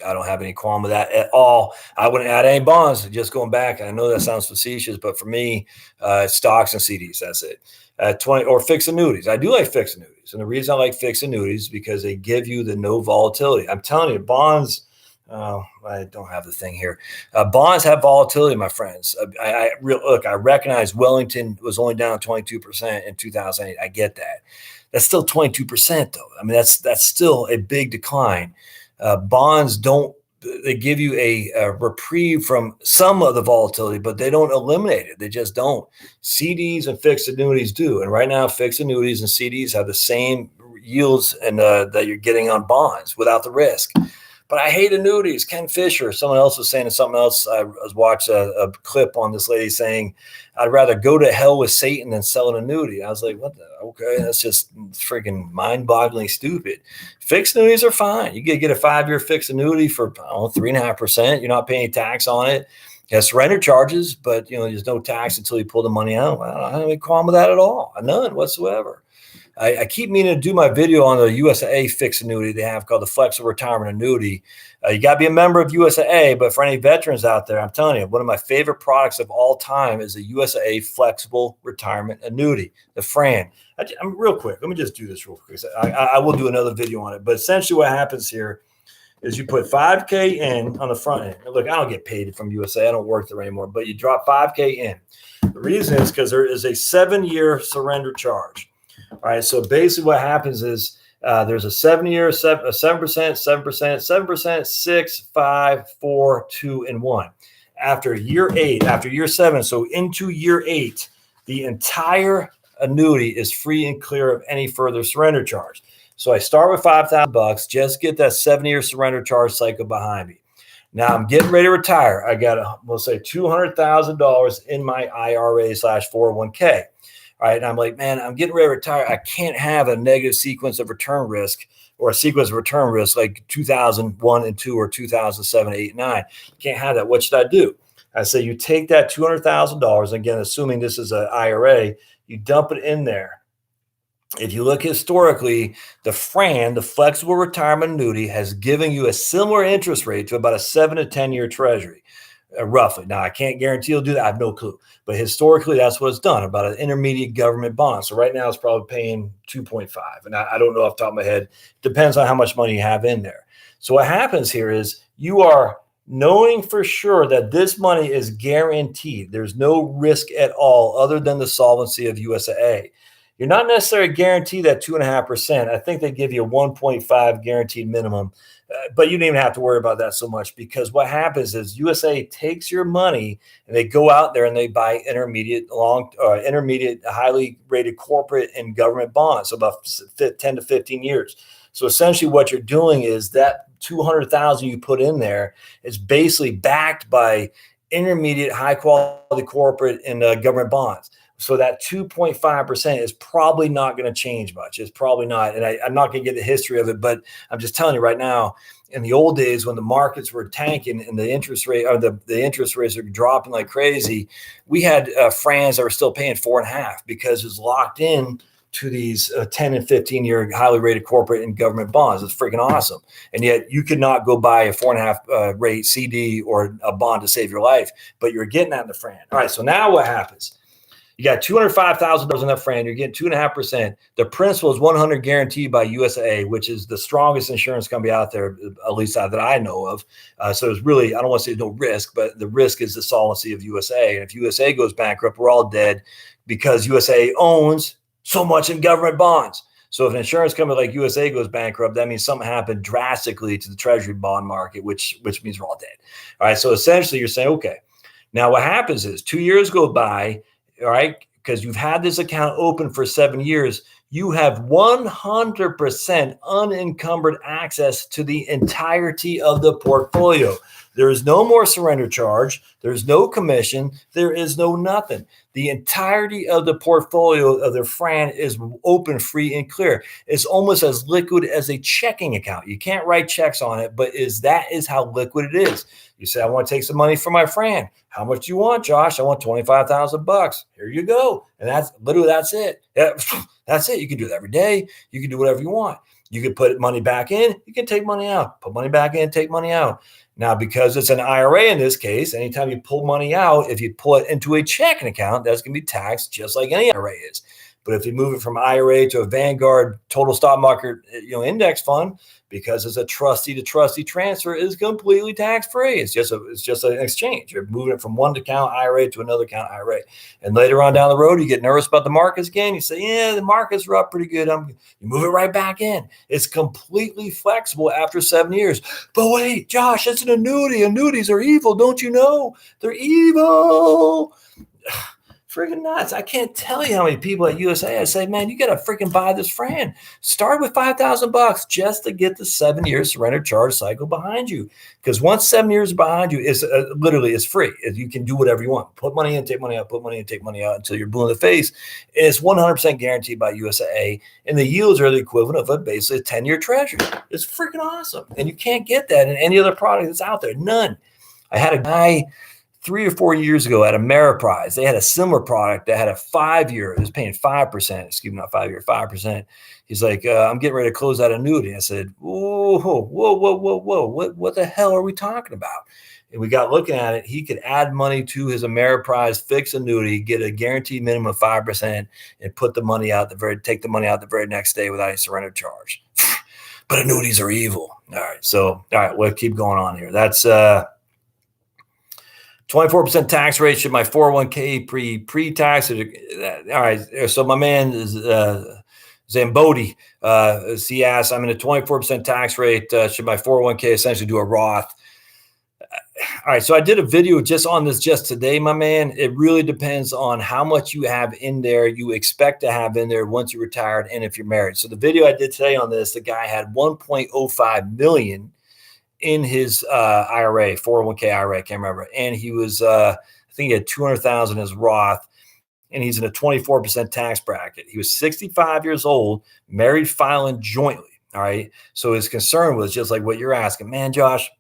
don't have any qualm with that at all. I wouldn't add any bonds. Just going back, and I know that sounds facetious, but for me, stocks and CDs. That's it. 20 or fixed annuities. I do like fixed annuities, and the reason I like fixed annuities is because they give you the no volatility. I'm telling you, bonds. I don't have the thing here. Bonds have volatility, my friends. I recognize Wellington was only down 22% in 2008. I get that. That's still 22%, though. I mean, that's still a big decline. Bonds they give you a reprieve from some of the volatility, but they don't eliminate it. They just don't. CDs and fixed annuities do. And right now, fixed annuities and CDs have the same yields and that you're getting on bonds without the risk. But I hate annuities. Ken Fisher, someone else was saying something else. I was watching a clip on this lady saying, I'd rather go to hell with Satan than sell an annuity. I was like, what the? Okay, that's just freaking mind-bogglingly stupid. Fixed annuities are fine. You get a 5-year fixed annuity for 3.5%. You're not paying tax on it. It has surrender charges, but there's no tax until you pull the money out. I don't have any qualm with that at all. None whatsoever. I keep meaning to do my video on the USAA fixed annuity they have called the Flexible Retirement Annuity. You got to be a member of USAA, but for any veterans out there, I'm telling you, one of my favorite products of all time is the USAA Flexible Retirement Annuity, the Fran. I'm real quick. Let me just do this real quick. I will do another video on it. But essentially what happens here is you put $5K in on the front end. Look, I don't get paid from USAA. I don't work there anymore, but you drop $5K in. The reason is because there is a 7-year surrender charge. All right. So basically what happens is there's a 7-year, 7%, 7%, 6, 5, 4, 2, and 1. After year 8, after year 7, so into year 8, the entire annuity is free and clear of any further surrender charge. So I start with $5,000, just get that 7-year surrender charge cycle behind me. Now I'm getting ready to retire. I got, let's say $200,000 in my IRA/401k. All right. And I'm like, man, I'm getting ready to retire. I can't have a negative sequence of return risk or a sequence of return risk like 2001 and 2 or 2007, 8, 9. Can't have that. What should I do? I say you take that $200,000, again, assuming this is an IRA, you dump it in there. If you look historically, the FRAN, the flexible retirement annuity, has given you a similar interest rate to about a 7 to 10 year treasury, roughly. Now, I can't guarantee you'll do that. I have no clue. But historically, that's what it's done, about an intermediate government bond. So right now, it's probably paying 2.5. And I don't know off the top of my head. Depends on how much money you have in there. So what happens here is you are knowing for sure that this money is guaranteed. There's no risk at all other than the solvency of USAA. You're not necessarily guaranteed that 2.5%. I think they give you a 1.5 guaranteed minimum, but you don't even have to worry about that so much, because what happens is USAA takes your money and they go out there and they buy intermediate, highly rated corporate and government bonds, so about 10 to 15 years. So essentially what you're doing is that 200,000 you put in there is basically backed by intermediate high quality corporate and government bonds. So that 2.5% is probably not going to change much. It's probably not. And I'm not going to get the history of it, but I'm just telling you right now, in the old days when the markets were tanking and the interest rate or the interest rates are dropping like crazy, we had FRANs that were still paying 4.5 because it's locked in to these 10 and 15 year highly rated corporate and government bonds. It's freaking awesome. And yet you could not go buy a 4.5 rate CD or a bond to save your life, but you're getting that in the FRAN. All right. So now what happens? You got $205,000 in that FRAN. You're getting 2.5%. The principal is 100 guaranteed by USAA, which is the strongest insurance company out there, at least that I know of. So it's really, I don't want to say no risk, but the risk is the solvency of USAA. And if USAA goes bankrupt, we're all dead because USAA owns so much in government bonds. So if an insurance company like USAA goes bankrupt, that means something happened drastically to the treasury bond market, which means we're all dead. All right. So essentially you're saying, okay, now what happens is 2 years go by. All right, because you've had this account open for 7 years, you have 100% unencumbered access to the entirety of the portfolio. There is no more surrender charge. There's no commission. There is no nothing. The entirety of the portfolio of the FRAN is open, free, and clear. It's almost as liquid as a checking account. You can't write checks on it, but that is how liquid it is. You say, I want to take some money from my FRAN. How much do you want, Josh? I want $25,000. Here you go. And that's it. That's it. You can do that every day. You can do whatever you want. You can put money back in. You can take money out. Put money back in, take money out. Now, because it's an IRA in this case, anytime you pull money out, if you pull it into a checking account, that's going to be taxed just like any IRA is. But if you move it from IRA to a Vanguard total stock market, index fund, because it's a trustee to trustee transfer, is completely tax free. It's just an exchange. You're moving it from one account IRA to another account IRA. And later on down the road, you get nervous about the markets again. You say, yeah, the markets are up pretty good. You move it right back in. It's completely flexible after 7 years. But wait, Josh, it's an annuity. Annuities are evil. Don't you know? They're evil. Freaking nuts. I can't tell you how many people at USAA I say, man, you got to freaking buy this FRAN. Start with $5,000 just to get the 7 year surrender charge cycle behind you. Because once 7 years behind you, it's literally it's free. You can do whatever you want. Put money in, take money out, put money in, take money out until you're blue in the face. And it's 100% guaranteed by USAA. And the yields are the equivalent of basically a 10-year treasury. It's freaking awesome. And you can't get that in any other product that's out there. None. I had a guy 3 or 4 years ago at Ameriprise. They had a similar product that had a 5 year. It was paying 5%. Excuse me, not 5 year, 5%. He's like, I'm getting ready to close that annuity. I said, whoa. What the hell are we talking about? And we got looking at it. He could add money to his Ameriprise fixed annuity, get a guaranteed minimum of 5%, and put the money out take the money out the very next day without any surrender charge. But annuities are evil. All right, we'll keep going on here. That's 24% tax rate. Should my 401k pre-tax? All right. So my man is Zambodi. He asked, I'm in a 24% tax rate. Should my 401k essentially do a Roth? All right. So I did a video just on this just today, my man. It really depends on how much you have in there, you expect to have in there once you're retired, and if you're married. So the video I did today on this, the guy had 1.05 million in his IRA, 401k IRA, I can't remember. And he was, I think he had 200,000 as Roth. and he's in a 24% tax bracket. He was 65 years old, married, filing jointly. All right. So his concern was just like what you're asking, man, Josh,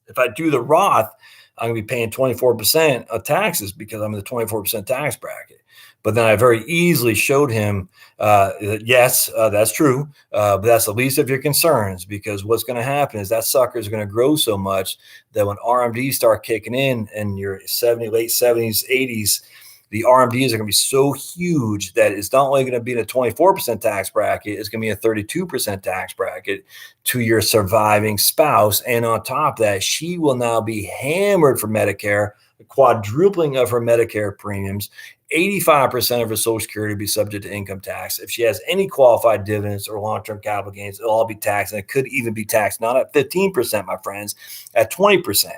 if I do the Roth, I'm going to be paying 24% of taxes because I'm in the 24% tax bracket. But then I very easily showed him that, yes, that's true. But that's the least of your concerns, because what's going to happen is that sucker is going to grow so much that when RMDs start kicking in your late 70s, 80s, the RMDs are going to be so huge that it's not only going to be in a 24% tax bracket, it's going to be a 32% tax bracket to your surviving spouse. And on top of that, she will now be hammered for Medicare, the quadrupling of her Medicare premiums. 85% of her Social Security will be subject to income tax. If she has any qualified dividends or long-term capital gains, it'll all be taxed. And it could even be taxed not at 15%, my friends, at 20%.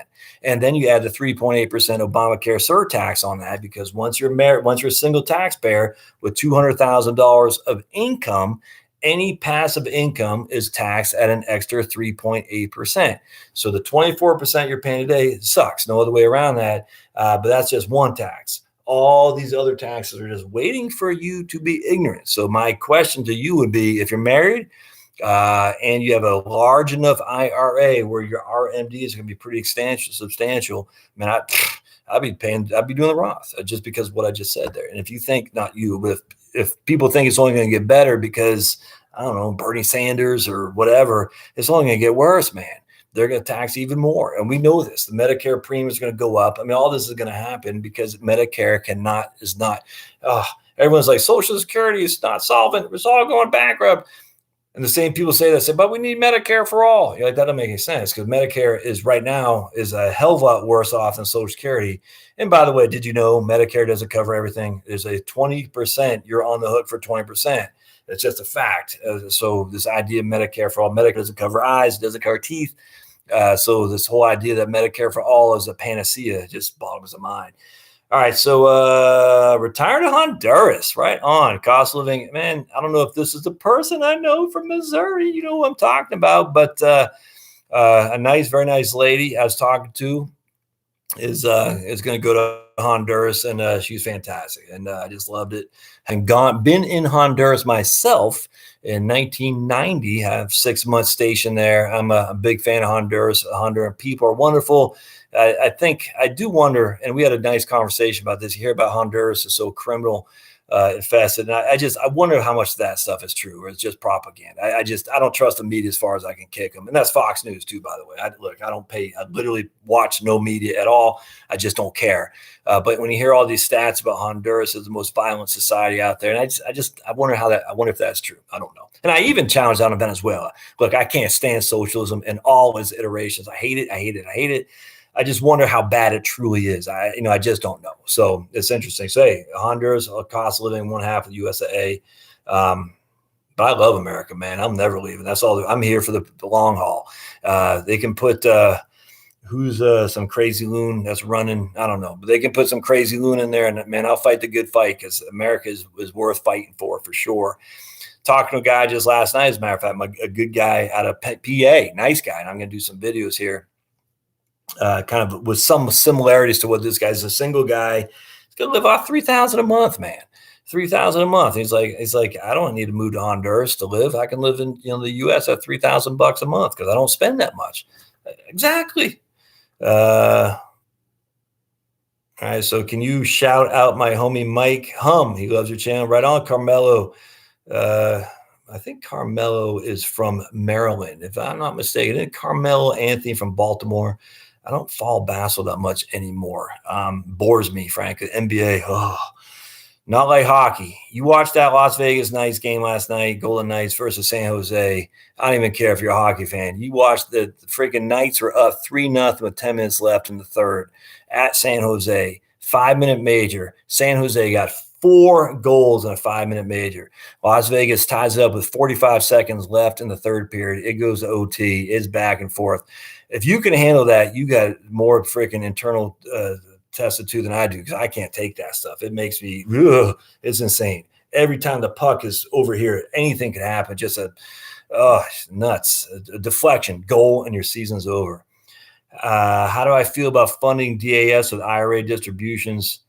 And then you add the 3.8% Obamacare surtax on that, because once you're married, once you're a single taxpayer with $200,000 of income, any passive income is taxed at an extra 3.8%. So the 24% you're paying today sucks. No other way around that. But that's just one tax. All these other taxes are just waiting for you to be ignorant. So my question to you would be, if you're married and you have a large enough IRA where your RMD is going to be pretty substantial, man, I'd be doing the Roth just because of what I just said there. And if you think, not you, but if people think it's only going to get better because, I don't know, Bernie Sanders or whatever, it's only going to get worse, man. They're going to tax even more. And we know this. The Medicare premium is going to go up. I mean, all this is going to happen because Medicare is not, everyone's like, Social Security is not solvent. It's all going bankrupt. And the same people say that, but we need Medicare for all. You're like, that doesn't make any sense, because Medicare is right now is a hell of a lot worse off than Social Security. And by the way, did you know Medicare doesn't cover everything? There's a 20%, you're on the hook for 20%. It's just a fact. So this idea of Medicare for all, Medicare doesn't cover eyes, it doesn't cover teeth. So this whole idea that Medicare for all is a panacea just boggles the mind. All right, so retire to Honduras, right on. Cost of living, man, I don't know if this is the person I know from Missouri, you know what I'm talking about, but a nice, very nice lady I was talking to is going to go to Honduras, and she's fantastic, and I just loved it. And been in Honduras myself in 1990. Have 6 months stationed there. I'm a big fan of Honduras. Honduran people are wonderful. I think I do wonder, and we had a nice conversation about this. You hear about Honduras is so criminal infested, and I wonder how much of that stuff is true or it's just propaganda. I don't trust the media as far as I can kick them, and that's Fox News too, by the way. I literally watch no media at all. I just don't care. But when you hear all these stats about Honduras as the most violent society out there, and I wonder if that's true. I don't know. And I even challenge out in Venezuela. Look, I can't stand socialism in all its iterations. I hate it. I just wonder how bad it truly is. I just don't know. So it's interesting. So, hey, Honduras, cost of living 1/2 of the USAA. But I love America, man. I'm never leaving. That's all. I'm here for the long haul. They can put who's some crazy loon that's running. I don't know, but they can put some crazy loon in there, and man, I'll fight the good fight, because America is worth fighting for sure. Talking to a guy just last night, as a matter of fact, a good guy out of PA, nice guy, and I'm going to do some videos here. Kind of with some similarities to what this guy's a single guy. He's gonna live off $3,000 a month, man. $3,000 a month. He's like, I don't need to move to Honduras to live. I can live in the U.S. at $3,000 a month because I don't spend that much. Exactly. All right. So can you shout out my homie Mike Hum? He loves your channel. Right on, Carmelo. I think Carmelo is from Maryland, if I'm not mistaken. And Carmelo Anthony from Baltimore. I don't follow basketball that much anymore. Bores me, frankly. NBA, not like hockey. You watched that Las Vegas Knights game last night, Golden Knights versus San Jose. I don't even care if you're a hockey fan. You watched the freaking Knights were up 3-0 with 10 minutes left in the third at San Jose. 5-minute major. San Jose got 4 goals in a 5-minute major. Las Vegas ties it up with 45 seconds left in the third period. It goes to OT. It's back and forth. If you can handle that, you got more freaking internal testitude than I do, because I can't take that stuff. It makes me, it's insane. Every time the puck is over here, anything could happen. Just nuts. A deflection, goal, and your season's over. How do I feel about funding DAS with IRA distributions?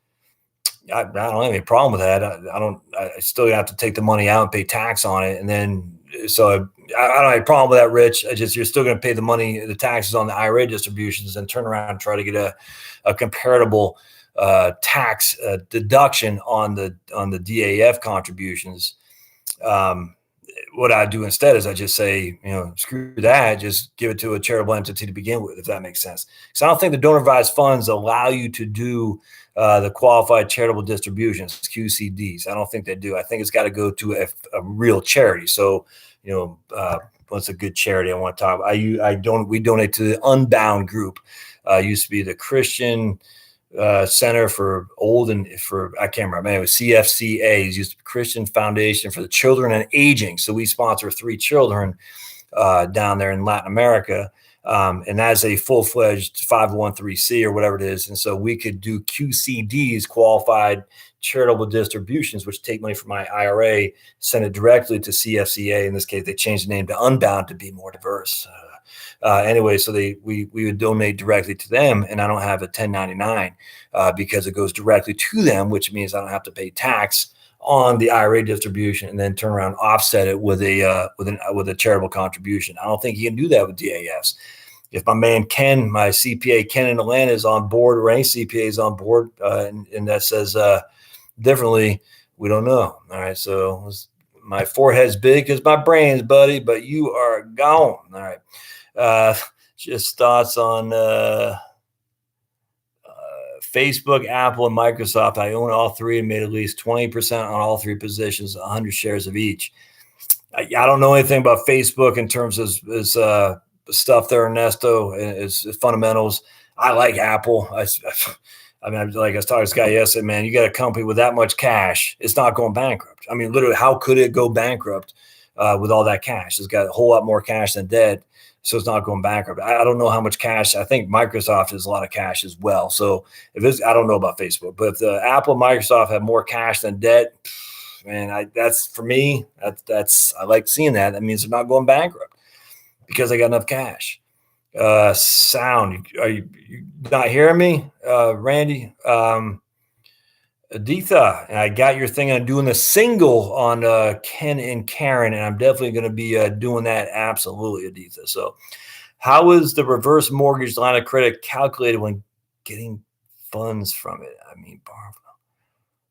I don't have any problem with that. I still have to take the money out and pay tax on it. And then, so I don't have a problem with that, Rich. You're still going to pay the money, the taxes on the IRA distributions, and turn around and try to get a comparable tax deduction on the DAF contributions. What I do instead is I just say, screw that, just give it to a charitable entity to begin with, if that makes sense. So I don't think the donor advised funds allow you to do the qualified charitable distributions, QCDs. I don't think they do. I think it's got to go to a real charity. So, what's a good charity I want to talk about? We donate to the Unbound group. Used to be the Christian Center for I can't remember. It was CFCA. Used to be Christian Foundation for the Children and Aging. So we sponsor 3 children down there in Latin America. And that's a full-fledged 501(c) or whatever it is. And so we could do QCDs, qualified charitable distributions, which take money from my IRA, send it directly to CFCA. In this case, they changed the name to Unbound to be more diverse. Anyway, so we would donate directly to them, and I don't have a 1099 because it goes directly to them, which means I don't have to pay tax on the IRA distribution and then turn around and offset it with a charitable contribution. I don't think you can do that with DAFs. If my man Ken, my CPA Ken in Atlanta, is on board, or any CPA is on board, and that says differently, we don't know. All right, so my forehead's big because my brain's, buddy, but you are gone. All right. Just thoughts on Facebook, Apple, and Microsoft. I own all 3 and made at least 20% on all 3 positions, 100 shares of each. I don't know anything about Facebook in terms of stuff there, Ernesto, is fundamentals. I like Apple. I mean, like I was talking to this guy yesterday, man, you got a company with that much cash, it's not going bankrupt. I mean, literally, how could it go bankrupt with all that cash? It's got a whole lot more cash than debt. So it's not going bankrupt. I don't know how much cash. I think Microsoft has a lot of cash as well. So I don't know about Facebook, but if the Apple and Microsoft have more cash than debt, man, that's for me. I like seeing that. That means they're not going bankrupt because they got enough cash. Sound, are you not hearing me, Randy? Aditha, I got your thing on doing the single on Ken and Karen, and I'm definitely going to be doing that. Absolutely, Aditha. So how is the reverse mortgage line of credit calculated when getting funds from it? I mean,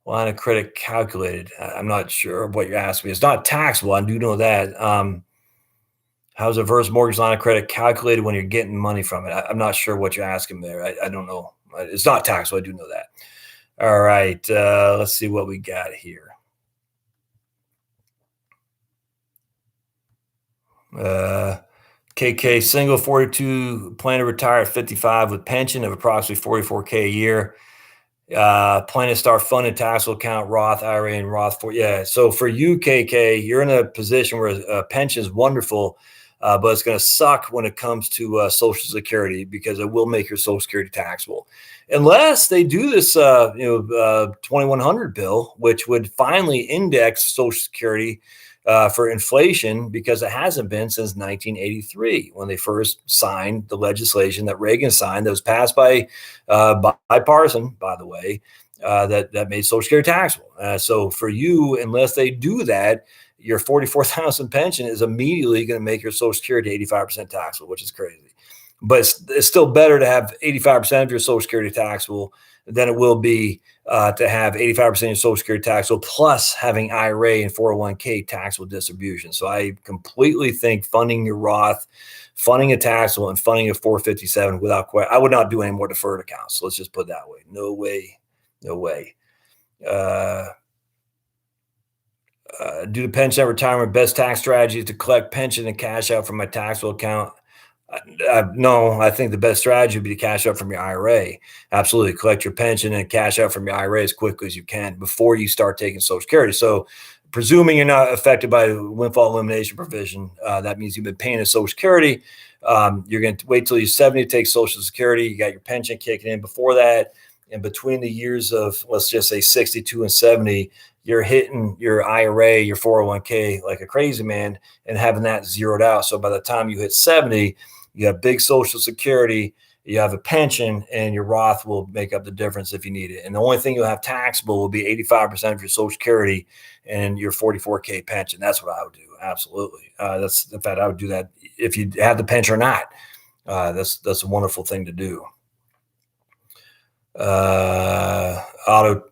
line of credit calculated. I'm not sure what you're asking me. It's not taxable. I do know that. How's a reverse mortgage line of credit calculated when you're getting money from it? I'm not sure what you're asking there. I don't know. It's not taxable. I do know that. All right, let's see what we got here. KK, single 42, plan to retire at 55 with pension of approximately $44K a year. Plan to start funded taxable account, Roth, IRA, and Roth. So for you, KK, you're in a position where pension is wonderful, but it's going to suck when it comes to Social Security because it will make your Social Security taxable. Unless they do this, 2100 bill, which would finally index Social Security for inflation, because it hasn't been since 1983 when they first signed the legislation that Reagan signed that was passed by bipartisan, by the way, that made Social Security taxable. So for you, unless they do that, your 44,000 pension is immediately going to make your Social Security 85% taxable, which is crazy. But it's still better to have 85% of your Social Security taxable than it will be to have 85% of your Social Security taxable plus having IRA and 401k taxable distribution. So I completely think funding your Roth, funding a taxable, and funding a 457 without question. I would not do any more deferred accounts. So let's just put it that way. No way. No way. Due to pension retirement, best tax strategy is to collect pension and cash out from my taxable account. No, I think the best strategy would be to cash out from your IRA. Absolutely. Collect your pension and cash out from your IRA as quickly as you can before you start taking Social Security. So presuming you're not affected by the windfall elimination provision, that means you've been paying a Social Security. You're going to wait till you're 70 to take Social Security. You got your pension kicking in before that. And between the years of, let's just say 62 and 70, you're hitting your IRA, your 401k like a crazy man and having that zeroed out. So by the time you hit 70, you have big Social Security you have a pension, and your Roth will make up the difference if you need it. And the only thing you'll have taxable will be 85% of your Social Security and your 44K pension. That's what I would do. Absolutely. That's, in fact, I would do that if you have the pension or not. That's a wonderful thing to do. Audio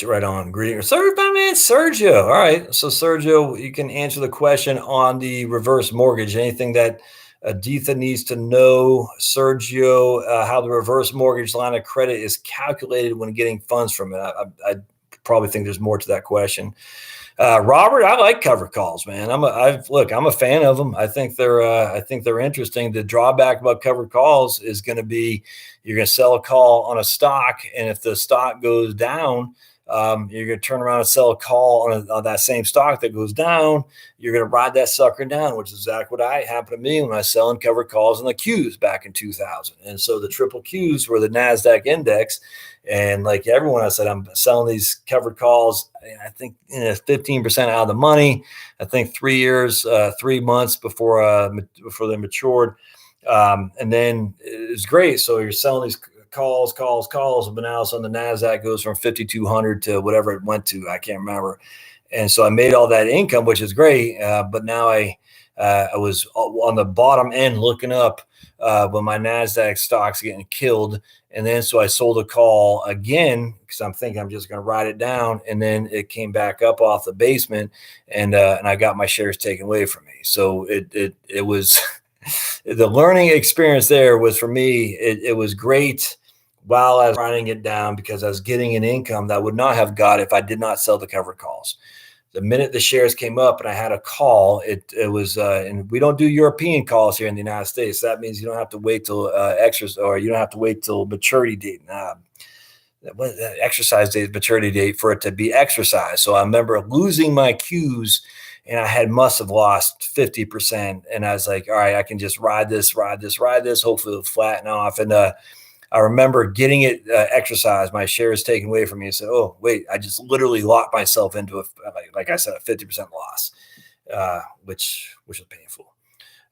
right on. Greetings. Sorry, my man Sergio. All right. So Sergio, you can answer the question on the reverse mortgage. Anything that Aditha needs to know, Sergio, how the reverse mortgage line of credit is calculated when getting funds from it. I probably think there's more to that question. Robert, I like covered calls, man. I'm a fan of them. I think they're interesting. The drawback about covered calls is going to be you're going to sell a call on a stock, and if the stock goes down, you're going to turn around and sell a call on that same stock that goes down. You're going to ride that sucker down, which is exactly what happened to me when I was selling covered calls in the Qs back in 2000. And so the triple Qs were the NASDAQ index. And like everyone, I said, I'm selling these covered calls. I think 15% out of the money. I think 3 months before they matured. And then it's great. So you're selling these calls, but now so the NASDAQ goes from 5,200 to whatever it went to. I can't remember. And so I made all that income, which is great. But now I was on the bottom end looking up when my NASDAQ stock's getting killed. And then so I sold a call again because I'm thinking I'm just going to ride it down. And then it came back up off the basement, and I got my shares taken away from me. So it was the learning experience there was for me. It was great while I was riding it down because I was getting an income that I would not have got if I did not sell the covered calls. The minute the shares came up and I had a call, it was, and we don't do European calls here in the United States. That means you don't have to wait till you don't have to wait till maturity date. Exercise date, maturity date for it to be exercised. So I remember losing my Qs, and I must have lost 50%. And I was like, all right, I can just ride this. Hopefully it'll flatten off. And I remember getting it exercised, my shares taken away from me, and said, oh, wait, I just literally locked myself into like I said, a 50% loss, which was painful.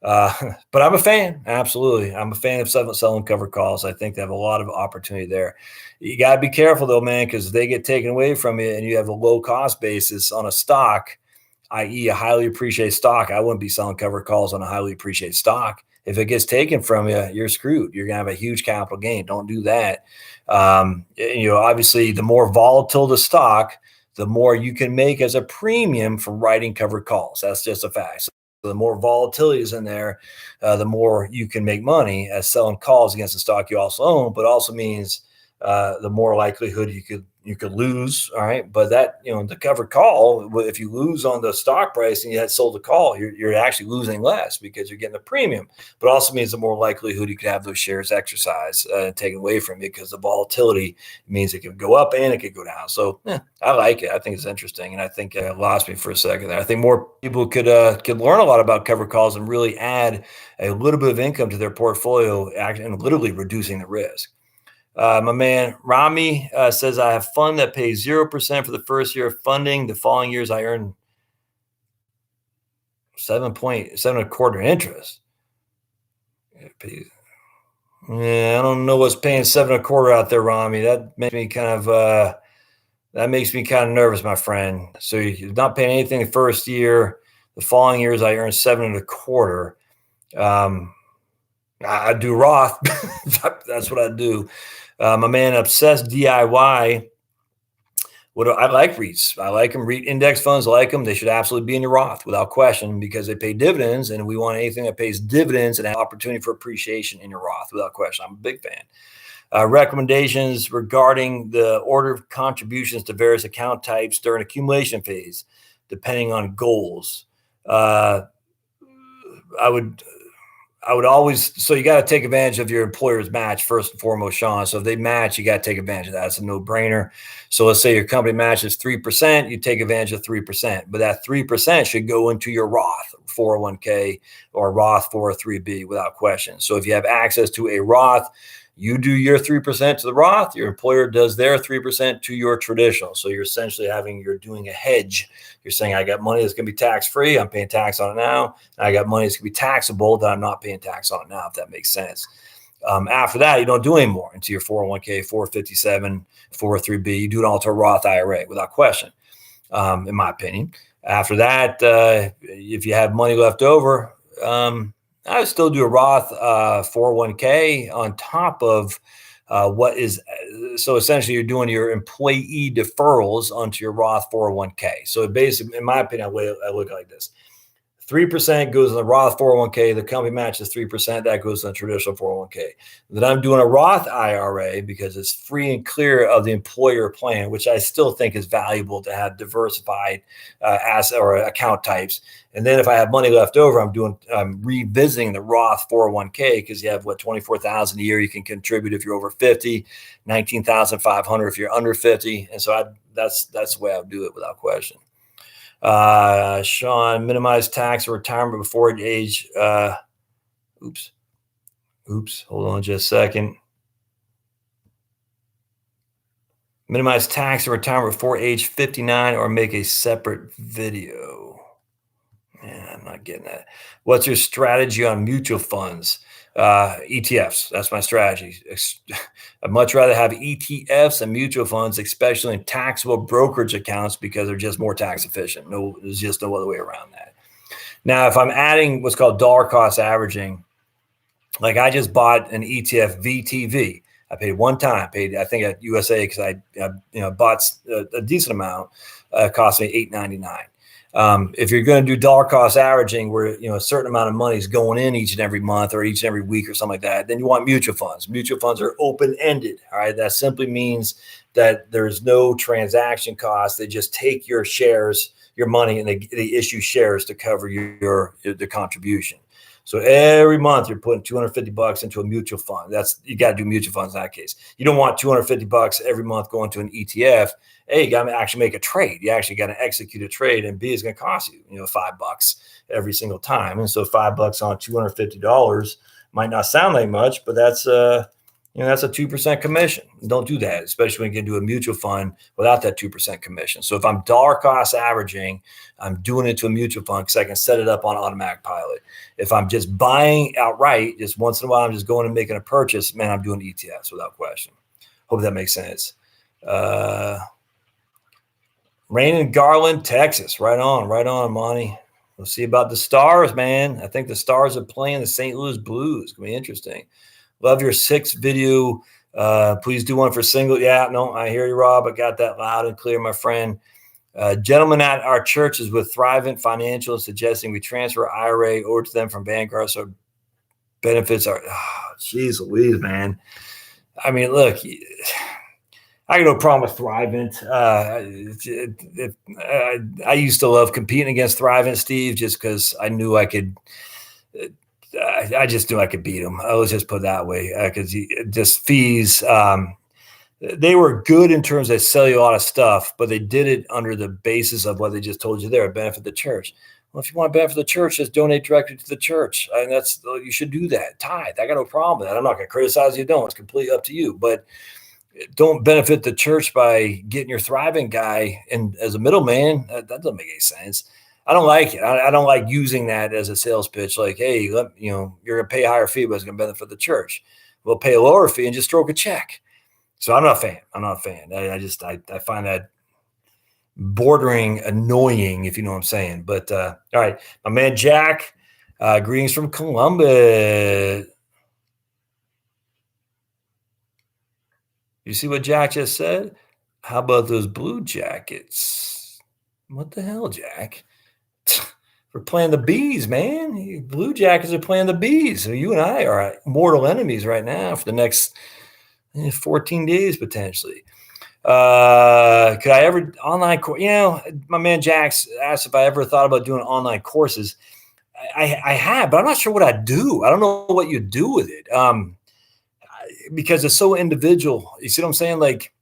But I'm a fan. Absolutely. I'm a fan of selling covered calls. I think they have a lot of opportunity there. You got to be careful though, man, because they get taken away from you and you have a low cost basis on a stock, i.e. a highly appreciated stock. I wouldn't be selling covered calls on a highly appreciated stock. If it gets taken from you, you're screwed. You're going to have a huge capital gain. Don't do that. Obviously, the more volatile the stock, the more you can make as a premium from writing covered calls. That's just a fact. So the more volatility is in there, the more you can make money as selling calls against the stock you also own, but also means the more likelihood you could lose. All right. But that, the covered call, if you lose on the stock price and you had sold the call, you're actually losing less because you're getting a premium, but also means the more likelihood you could have those shares exercised and taken away from you because the volatility means it could go up and it could go down. So I like it. I think it's interesting. And I think it lost me for a second there. I think more people could learn a lot about covered calls and really add a little bit of income to their portfolio and literally reducing the risk. My man Rami says, I have fund that pays 0% for the first year of funding. The following years, I earn 7.725% interest. Yeah, I don't know what's paying 7.25% out there, Rami. That makes me kind of nervous, my friend. So you're not paying anything the first year. The following years, I earn 7.25%. I do Roth. That's what I do. My man Obsessed DIY. I like REITs. I like them. REIT index funds, I like them. They should absolutely be in your Roth without question because they pay dividends, and we want anything that pays dividends and have opportunity for appreciation in your Roth without question. I'm a big fan. Recommendations regarding the order of contributions to various account types during accumulation phase, depending on goals. I would always, so you got to take advantage of your employer's match first and foremost, Sean. So if they match, you got to take advantage of that. It's a no-brainer. So let's say your company matches 3%, you take advantage of 3%, but that 3% should go into your Roth 401k or Roth 403b without question. So if you have access to a Roth, you do your 3% to the Roth, your employer does their 3% to your traditional. So you're essentially you're doing a hedge. You're saying, I got money that's going to be tax-free. I'm paying tax on it now. And I got money that's going to be taxable that I'm not paying tax on it now, if that makes sense. After that, you don't do any more into your 401k, 457, 403b. You do it all to a Roth IRA without question, in my opinion. After that, if you have money left over, I would still do a Roth 401k on top of what is. So essentially, you're doing your employee deferrals onto your Roth 401k. So basically, in my opinion, I look like this. 3% goes in the Roth 401k. The company matches 3%. That goes in the traditional 401k. Then I'm doing a Roth IRA because it's free and clear of the employer plan, which I still think is valuable to have diversified asset or account types. And then if I have money left over, I'm revisiting the Roth 401k because you have $24,000 a year you can contribute if you're over 50, $19,500 if you're under 50. And so that's the way I would do it without question. Sean, minimize tax or retirement before age. Oops. Hold on just a second. Minimize tax or retirement before age 59 or make a separate video. Man, I'm not getting that. What's your strategy on mutual funds? ETFs. That's my strategy. I'd much rather have ETFs and mutual funds, especially in taxable brokerage accounts, because they're just more tax efficient. No, there's just no other way around that. Now, if I'm adding what's called dollar cost averaging, like I just bought an ETF VTV. I paid one time. I think at USAA because I bought a decent amount. It cost me $8.99. If you're going to do dollar cost averaging where, a certain amount of money is going in each and every month or each and every week or something like that, then you want mutual funds. Mutual funds are open-ended. All right. That simply means that there's no transaction cost. They just take your shares, your money, and they issue shares to cover the contribution. So every month you're putting $250 into a mutual fund. You got to do mutual funds in that case. You don't want $250 every month going to an ETF. A, you got to actually make a trade. You actually got to execute a trade, and B, is going to cost you, $5 every single time. And so $5 on $250 might not sound like much, but that's that's a 2% commission. Don't do that, especially when you can do a mutual fund without that 2% commission. So if I'm dollar cost averaging, I'm doing it to a mutual fund because I can set it up on automatic pilot. If I'm just buying outright, just once in a while, I'm just going and making a purchase, man, I'm doing ETFs without question. Hope that makes sense. Rain in Garland, Texas. Right on, Monty. We'll see about the Stars, man. I think the Stars are playing the St. Louis Blues. It's going to be interesting. Love your 6th video. Please do one for single. Yeah, no, I hear you, Rob. I got that loud and clear, my friend. Gentlemen at our church is with Thrivent Financial suggesting we transfer IRA over to them from Vanguard. So benefits are, geez Louise, man. I mean, look, I got no problem with Thrivent. I used to love competing against Thrivent, Steve, just because I knew I could. I just knew I could beat them. I was just put it that way because just fees. They were good in terms of sell you a lot of stuff, but they did it under the basis of what they just told you there, benefit the church. Well, if you want to benefit the church, just donate directly to the church. And you should do that. Tithe. I got no problem with that. I'm not going to criticize you. Don't. It's completely up to you. But don't benefit the church by getting your Thrivent guy in as a middleman. That doesn't make any sense. I don't like it. I don't like using that as a sales pitch. Like, hey, you're going to pay a higher fee, but it's going to benefit the church. We'll pay a lower fee and just stroke a check. So I'm not a fan. I find that bordering annoying, if you know what I'm saying. But all right, my man Jack, greetings from Columbus. You see what Jack just said? How about those Blue Jackets? What the hell, Jack? We're playing the Bees, man. Blue Jackets are playing the Bees. So you and I are mortal enemies right now for the next 14 days potentially. Could I ever online course? My man Jax asked if I ever thought about doing online courses. I have, but I'm not sure what I'd do. I don't know what you do with it. Because it's so individual. You see what I'm saying? Like,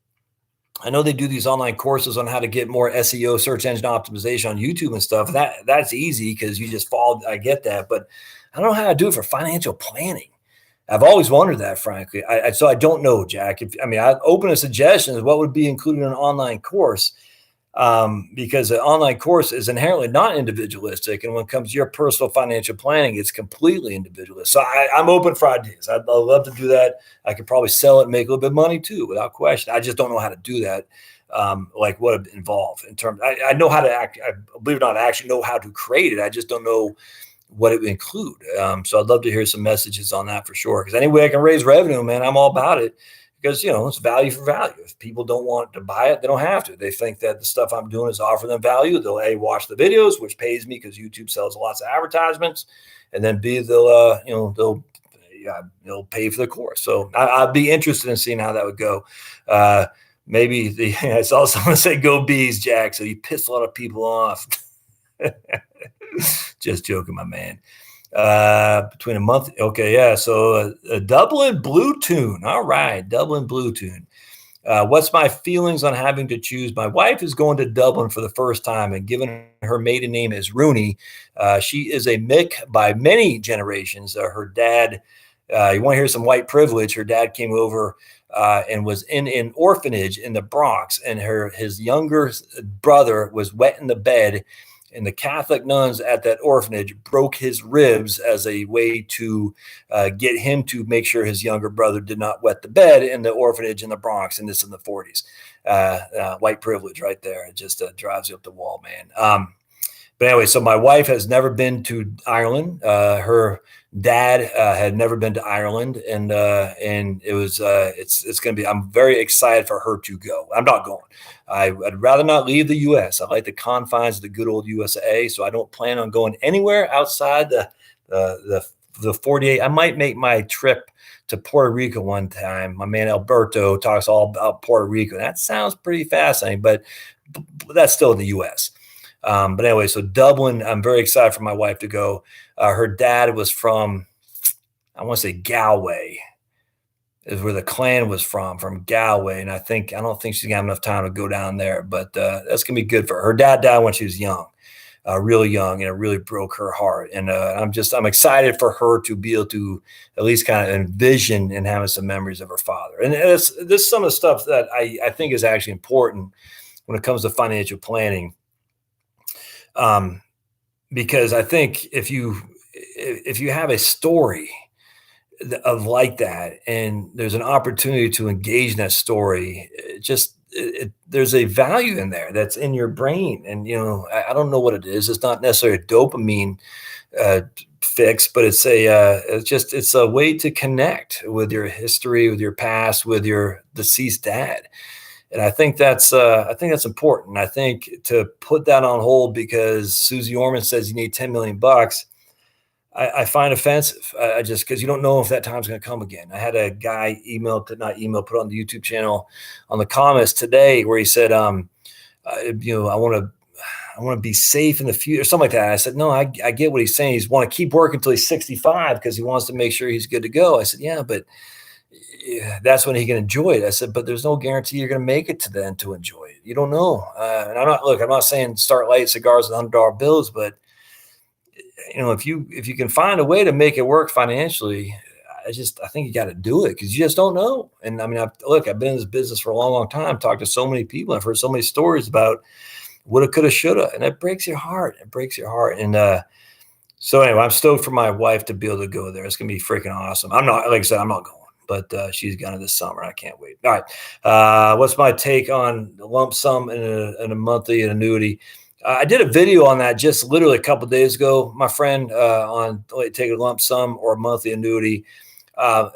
I know they do these online courses on how to get more SEO, search engine optimization on YouTube and stuff. That's easy because you just follow. I get that, but I don't know how to do it for financial planning. I've always wondered that, frankly. So I don't know, Jack. I open a suggestion of what would be included in an online course. because an online course is inherently not individualistic. And when it comes to your personal financial planning, it's completely individualist. So I'm open for ideas. I'd love to do that. I could probably sell it and make a little bit of money too, without question. I just don't know how to do that. Like what it involved in terms, I know how to act. I believe it or not, I actually know how to create it. I just don't know what it would include. So I'd love to hear some messages on that for sure. Because any way I can raise revenue, man, I'm all about it. Because, it's value for value. If people don't want to buy it, they don't have to. They think that the stuff I'm doing is offering them value. They'll A, watch the videos, which pays me because YouTube sells lots of advertisements, and then B, they'll pay for the course. So I'd be interested in seeing how that would go. Maybe I saw someone say "Go Bees, Jack," so you pissed a lot of people off. Just joking, my man. Between a month. Okay. Yeah. So a Dublin Blue Tune. All right. Dublin Blue Tune. What's my feelings on having to choose? My wife is going to Dublin for the first time, and given her maiden name is Rooney, she is a Mick by many generations. Her dad, you want to hear some white privilege? Her dad came over and was in an orphanage in the Bronx, and his younger brother was wet in the bed. And the Catholic nuns at that orphanage broke his ribs as a way to get him to make sure his younger brother did not wet the bed in the orphanage in the Bronx. And this in the 40s. White privilege right there. It just drives you up the wall, man. But anyway, so my wife has never been to Ireland. Her dad had never been to Ireland, and it was it's going to be. I'm very excited for her to go. I'm not going. I'd rather not leave the U.S. I like the confines of the good old USAA, so I don't plan on going anywhere outside the 48. I might make my trip to Puerto Rico one time. My man Alberto talks all about Puerto Rico. That sounds pretty fascinating, but that's still in the U.S. But anyway, so Dublin, I'm very excited for my wife to go. Her dad was from, I want to say Galway, is where the clan was from Galway. And I don't think she's gonna have enough time to go down there, but that's gonna be good for her. Her dad died when she was young, really young, and it really broke her heart. And I'm excited for her to be able to at least kind of envision and having some memories of her father. And this is some of the stuff that I think is actually important when it comes to financial planning. Because I think if you have a story of like that, and there's an opportunity to engage in that story, there's a value in there that's in your brain. And, I don't know what it is. It's not necessarily a dopamine fix, but it's a way to connect with your history, with your past, with your deceased dad. And I think that's important. I think to put that on hold because Susie Orman says you need $10 million, I find offensive. Just because you don't know if that time's going to come again. I had a guy put on the YouTube channel on the comments today where he said, I want to be safe in the future, or something like that. I said, no, I get what he's saying. He's want to keep working until he's 65 because he wants to make sure he's good to go. I said, yeah, but that's when he can enjoy it. I said, but there's no guarantee you're going to make it to then to enjoy it. You don't know. And I'm not saying start lighting cigars with $100 bills, but if you can find a way to make it work financially, I think you got to do it because you just don't know. And I mean, I've been in this business for a long, long time, talked to so many people. I've heard so many stories about woulda, coulda, shoulda, and it breaks your heart. And so anyway, I'm stoked for my wife to be able to go there. It's going to be freaking awesome. I'm not going. But she's gonna this summer. I can't wait. All right. What's my take on the lump sum and a monthly annuity? I did a video on that just literally a couple of days ago, my friend, on taking a lump sum or a monthly annuity.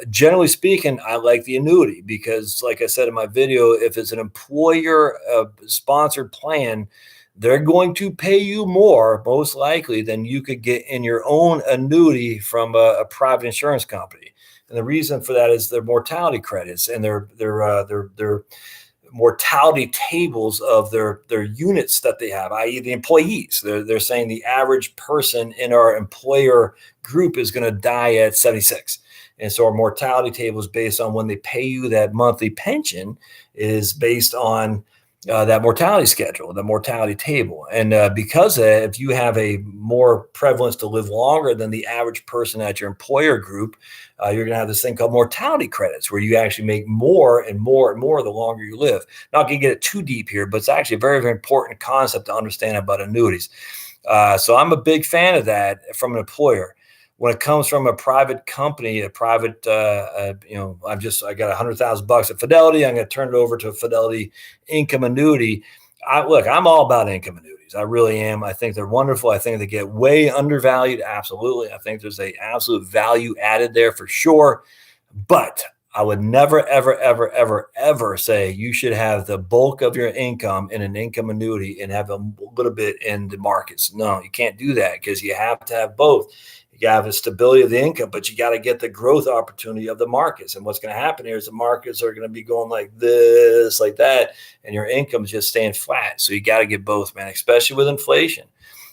Generally speaking, I like the annuity because, like I said in my video, if it's an employer sponsored plan, they're going to pay you more, most likely, than you could get in your own annuity from a private insurance company. And the reason for that is their mortality credits and their mortality tables of their units that they have, i.e. the employees. They're saying the average person in our employer group is going to die at 76. And so our mortality table is based on when they pay you that monthly pension is based on that mortality schedule, the mortality table. And because of that, if you have a more prevalence to live longer than the average person at your employer group, you're going to have this thing called mortality credits, where you actually make more and more and more the longer you live. Not going to get it too deep here, but it's actually a very, very important concept to understand about annuities. So I'm a big fan of that from an employer. When it comes from a private company, a private, I got $100,000 at Fidelity. I'm going to turn it over to a Fidelity income annuity. I'm all about income annuities. I really am. I think they're wonderful. I think they get way undervalued. Absolutely. I think there's a absolute value added there for sure. But I would never, ever, ever, ever, ever say you should have the bulk of your income in an income annuity and have a little bit in the markets. No, you can't do that, because you have to have both. You have the stability of the income, but you got to get the growth opportunity of the markets. And what's going to happen here is the markets are going to be going like this, like that, and your income is just staying flat. So you got to get both, man, especially with inflation.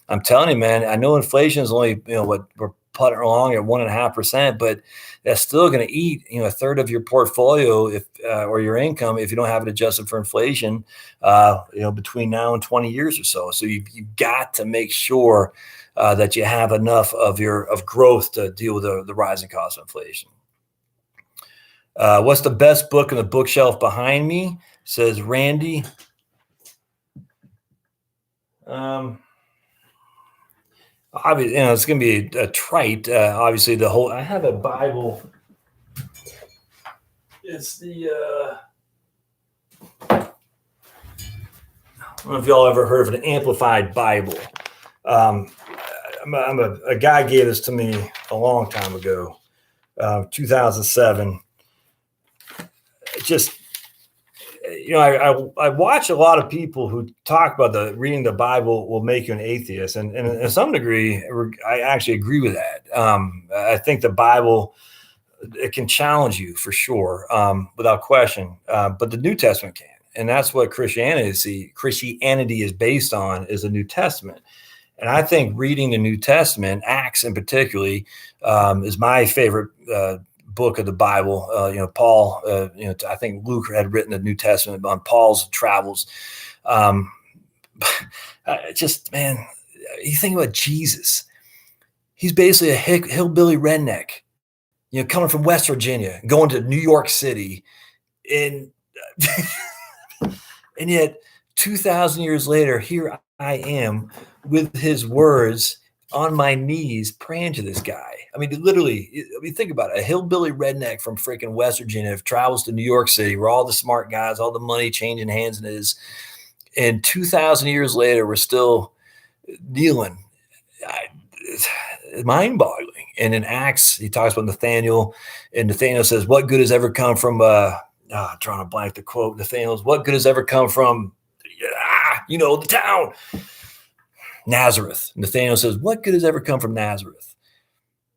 I'm telling you, man, I know inflation is only, what we're putting along at 1.5%, but that's still going to eat, a third of your portfolio or your income if you don't have it adjusted for inflation, between now and 20 years or so. So you've got to make sure that you have enough of growth to deal with the rising cost of inflation. What's the best book in the bookshelf behind me? Says Randy. Obviously, it's going to be a trite. Obviously, I have a Bible. It's the, I don't know if y'all ever heard of an amplified Bible. A guy gave this to me a long time ago, 2007. Just, I watch a lot of people who talk about reading the Bible will make you an atheist. And to some degree, I actually agree with that. I think the Bible, it can challenge you for sure, without question. But the New Testament can. And that's what Christianity is based on, is the New Testament. And I think reading the New Testament, Acts in particularly, is my favorite book of the Bible. Paul, I think Luke had written the New Testament on Paul's travels. Man, you think about Jesus. He's basically a hillbilly redneck, coming from West Virginia, going to New York City. And yet 2,000 years later, here I am with his words on my knees praying to this guy. I mean, literally, think about it. A hillbilly redneck from freaking West Virginia travels to New York City, where all the smart guys, all the money changing hands in his. And 2,000 years later, we're still dealing. It's mind-boggling. And in Acts, he talks about Nathaniel, and Nathaniel says, "What good has ever come from?" I'm trying to blank the quote. Nathaniel's, "What good has ever come from?" The town Nazareth. Nathaniel says, "What good has ever come from Nazareth?"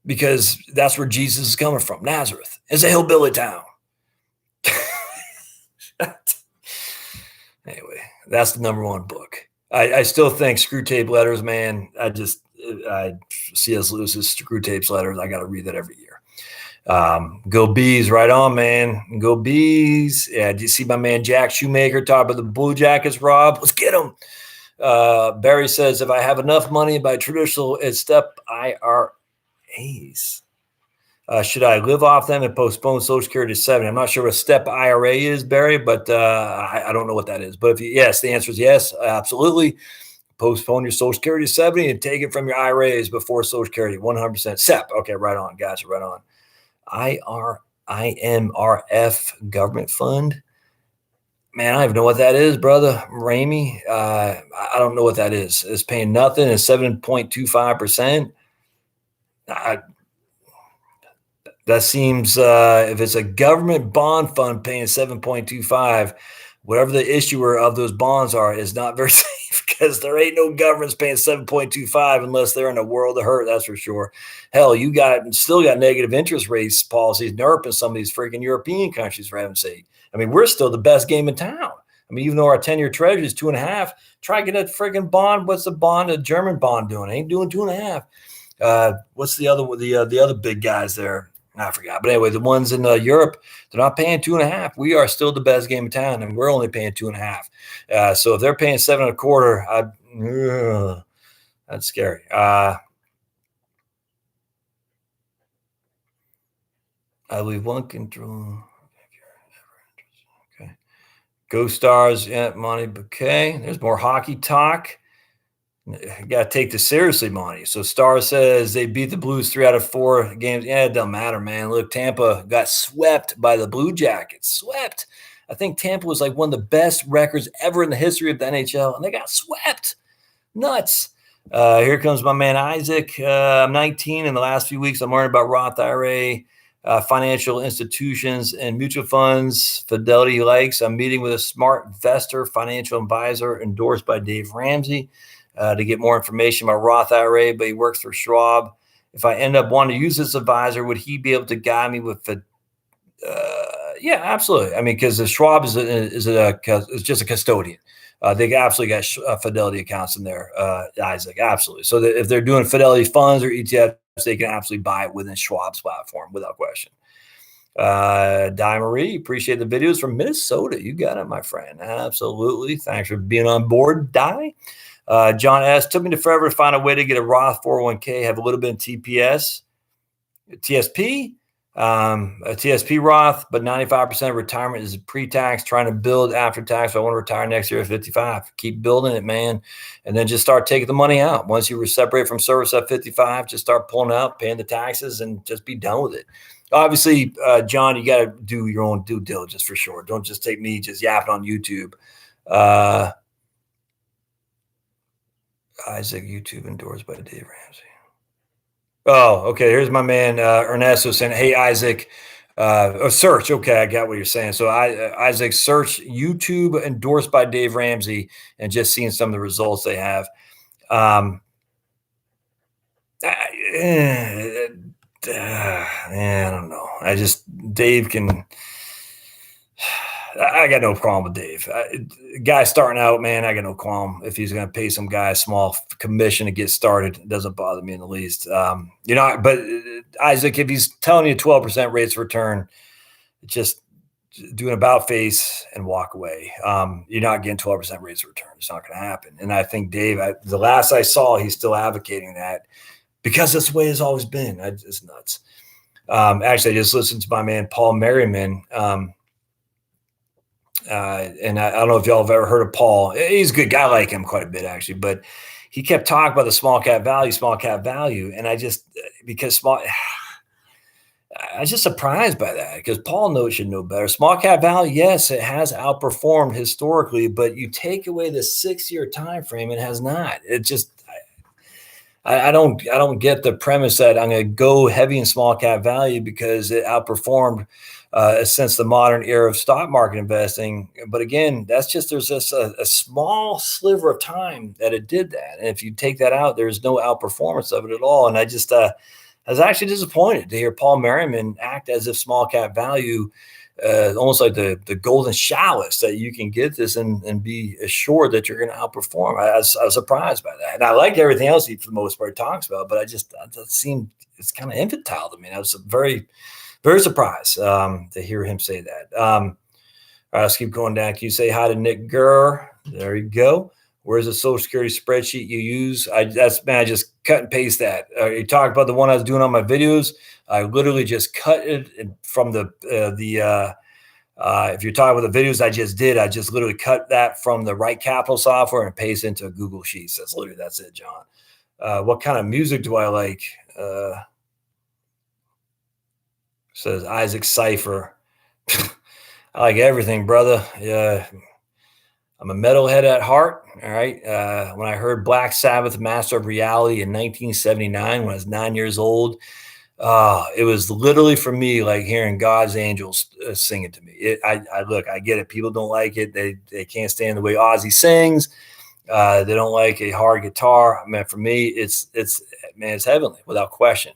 Because that's where Jesus is coming from. Nazareth is a hillbilly town. Anyway, that's the number one book. I still think Screw Tape Letters, man. C.S. Lewis's Screw Tapes Letters. I got to read that every year. Go Bees, right on, man. Go Bees. Yeah, do you see my man Jack Shoemaker talk about the Blue Jackets, Rob? Let's get them. Barry says, if I have enough money by traditional STEP IRAs, should I live off them and postpone Social Security to 70? I'm not sure what a STEP IRA is, Barry, but I don't know what that is. But yes, the answer is yes, absolutely. Postpone your Social Security to 70 and take it from your IRAs before Social Security, 100%. SEP, okay, right on. Gotcha, right on. IMRF government fund. Man, I don't even know what that is, brother. Ramey, I don't know what that is. It's paying nothing. It's 7.25%. That seems, if it's a government bond fund paying 7.25, whatever the issuer of those bonds are is not very safe, because there ain't no governments paying 7.25 unless they're in a world of hurt. That's for sure. Hell, you still got negative interest rates policies in Europe and some of these freaking European countries, for heaven's sake. I mean, we're still the best game in town. I mean, even though our 10-year treasury is 2.5, try to get a freaking bond. What's a German bond doing? It ain't doing 2.5. What's the other big guys there? I forgot. But anyway, the ones in Europe, they're not paying 2.5. We are still the best game in town, and we're only paying 2.5. So if they're paying 7.25, that's scary. I believe one control. Okay. Go Stars, yeah, Monty Bouquet. There's more hockey talk. You got to take this seriously, Monty. So Star says they beat the Blues 3 out of 4 games. Yeah, it doesn't matter, man. Look, Tampa got swept by the Blue Jackets. Swept. I think Tampa was like one of the best records ever in the history of the NHL, and they got swept. Nuts. Here comes my man Isaac. I'm 19. In the last few weeks, I'm learning about Roth IRA, financial institutions, and mutual funds. Fidelity likes. I'm meeting with a smart investor, financial advisor endorsed by Dave Ramsey to get more information about Roth IRA, but he works for Schwab. If I end up wanting to use this advisor, would he be able to guide me with yeah, absolutely. I mean, because the Schwab is just a custodian. They absolutely got Fidelity accounts in there, Isaac. Absolutely. So that if they're doing Fidelity funds or ETFs, they can absolutely buy it within Schwab's platform without question. Di Marie, appreciate the videos from Minnesota. You got it, my friend. Absolutely. Thanks for being on board, Di. John S. Took me to forever to find a way to get a Roth 401k, have a little bit in TSP, a TSP Roth, but 95% of retirement is pre-tax, trying to build after tax. So I want to retire next year at 55. Keep building it, man. And then just start taking the money out. Once you separate from service at 55, just start pulling out, paying the taxes, and just be done with it. Obviously, John, you got to do your own due diligence for sure. Don't just take me just yapping on YouTube. Isaac, YouTube endorsed by Dave Ramsey. Oh, okay. Here's my man Ernesto saying, "Hey, Isaac, search." Okay, I got what you're saying. So, Isaac, search YouTube endorsed by Dave Ramsey, and just seeing some of the results they have. I don't know. Dave can. I got no problem with Dave. Guy starting out, man, I got no qualm if he's going to pay some guy a small commission to get started. It doesn't bother me in the least. But Isaac, if he's telling you 12% rates of return, just do an about face and walk away. You're not getting 12% rates of return. It's not going to happen. And I think Dave, the last I saw, he's still advocating that because that's the way it's always been. It's nuts. Actually, I just listened to my man Paul Merriman. And I don't know if y'all have ever heard of Paul. He's a good guy. I like him quite a bit, actually. But he kept talking about the small cap value. And I was just surprised by that because Paul should know better. Small cap value, yes, it has outperformed historically, but you take away the 6-year time frame, it has not. It just I don't get the premise that I'm going to go heavy in small cap value because it outperformed since the modern era of stock market investing. But again, there's just a small sliver of time that it did that. And if you take that out, there's no outperformance of it at all. And I was actually disappointed to hear Paul Merriman act as if small cap value, almost like the golden chalice that you can get this and be assured that you're going to outperform. I was surprised by that. And I like everything else he, for the most part, talks about, but it's kind of infantile to me. I was very, very surprised to hear him say that. All right, let's keep going down. Can you say hi to Nick Gurr? There you go. Where's the Social Security spreadsheet you use? I just cut and paste that. You talked about the one I was doing on my videos. I literally just cut it from if you're talking about the videos I just did, I just literally cut that from the Right Capital software and paste into Google Sheets. That's it, John. What kind of music do I like? Says Isaac Cipher. I like everything, brother. Yeah. I'm a metalhead at heart. All right. When I heard Black Sabbath, Master of Reality in 1979, when I was 9 years old, it was literally for me like hearing God's angels singing to me. I get it. People don't like it. They can't stand the way Ozzy sings. They don't like a hard guitar. I mean, for me, it's heavenly without question.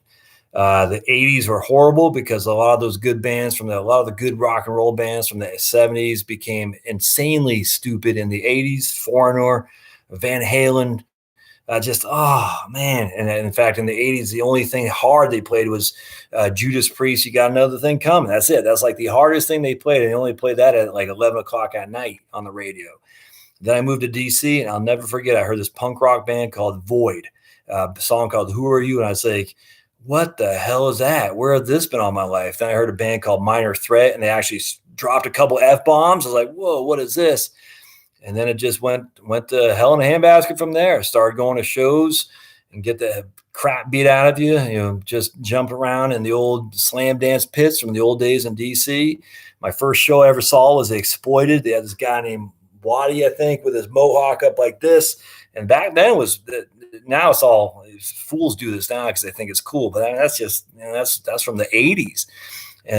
The 80s were horrible because a lot of those good bands a lot of the good rock and roll bands from the 70s became insanely stupid in the 80s. Foreigner, Van Halen, Just, oh man. And in fact, in the 80s, the only thing hard they played was Judas Priest, You Got Another Thing Coming. That's it. That's like the hardest thing they played. And they only played that at like 11 o'clock at night on the radio. Then I moved to DC, and I'll never forget, I heard this punk rock band called Void, a song called Who Are You? And I was like, what the hell is that? Where has this been all my life? Then I heard a band called Minor Threat, and they actually dropped a couple F-bombs. I was like, whoa, what is this? And then it just went to hell in a handbasket from there. Started going to shows and get the crap beat out of you, just jump around in the old slam dance pits from the old days in DC. My first show I ever saw was The Exploited. They had this guy named Waddy, I think, with his mohawk up like this. And back then now it's all fools do this now because they think it's cool. But that's just, that's from the 80s.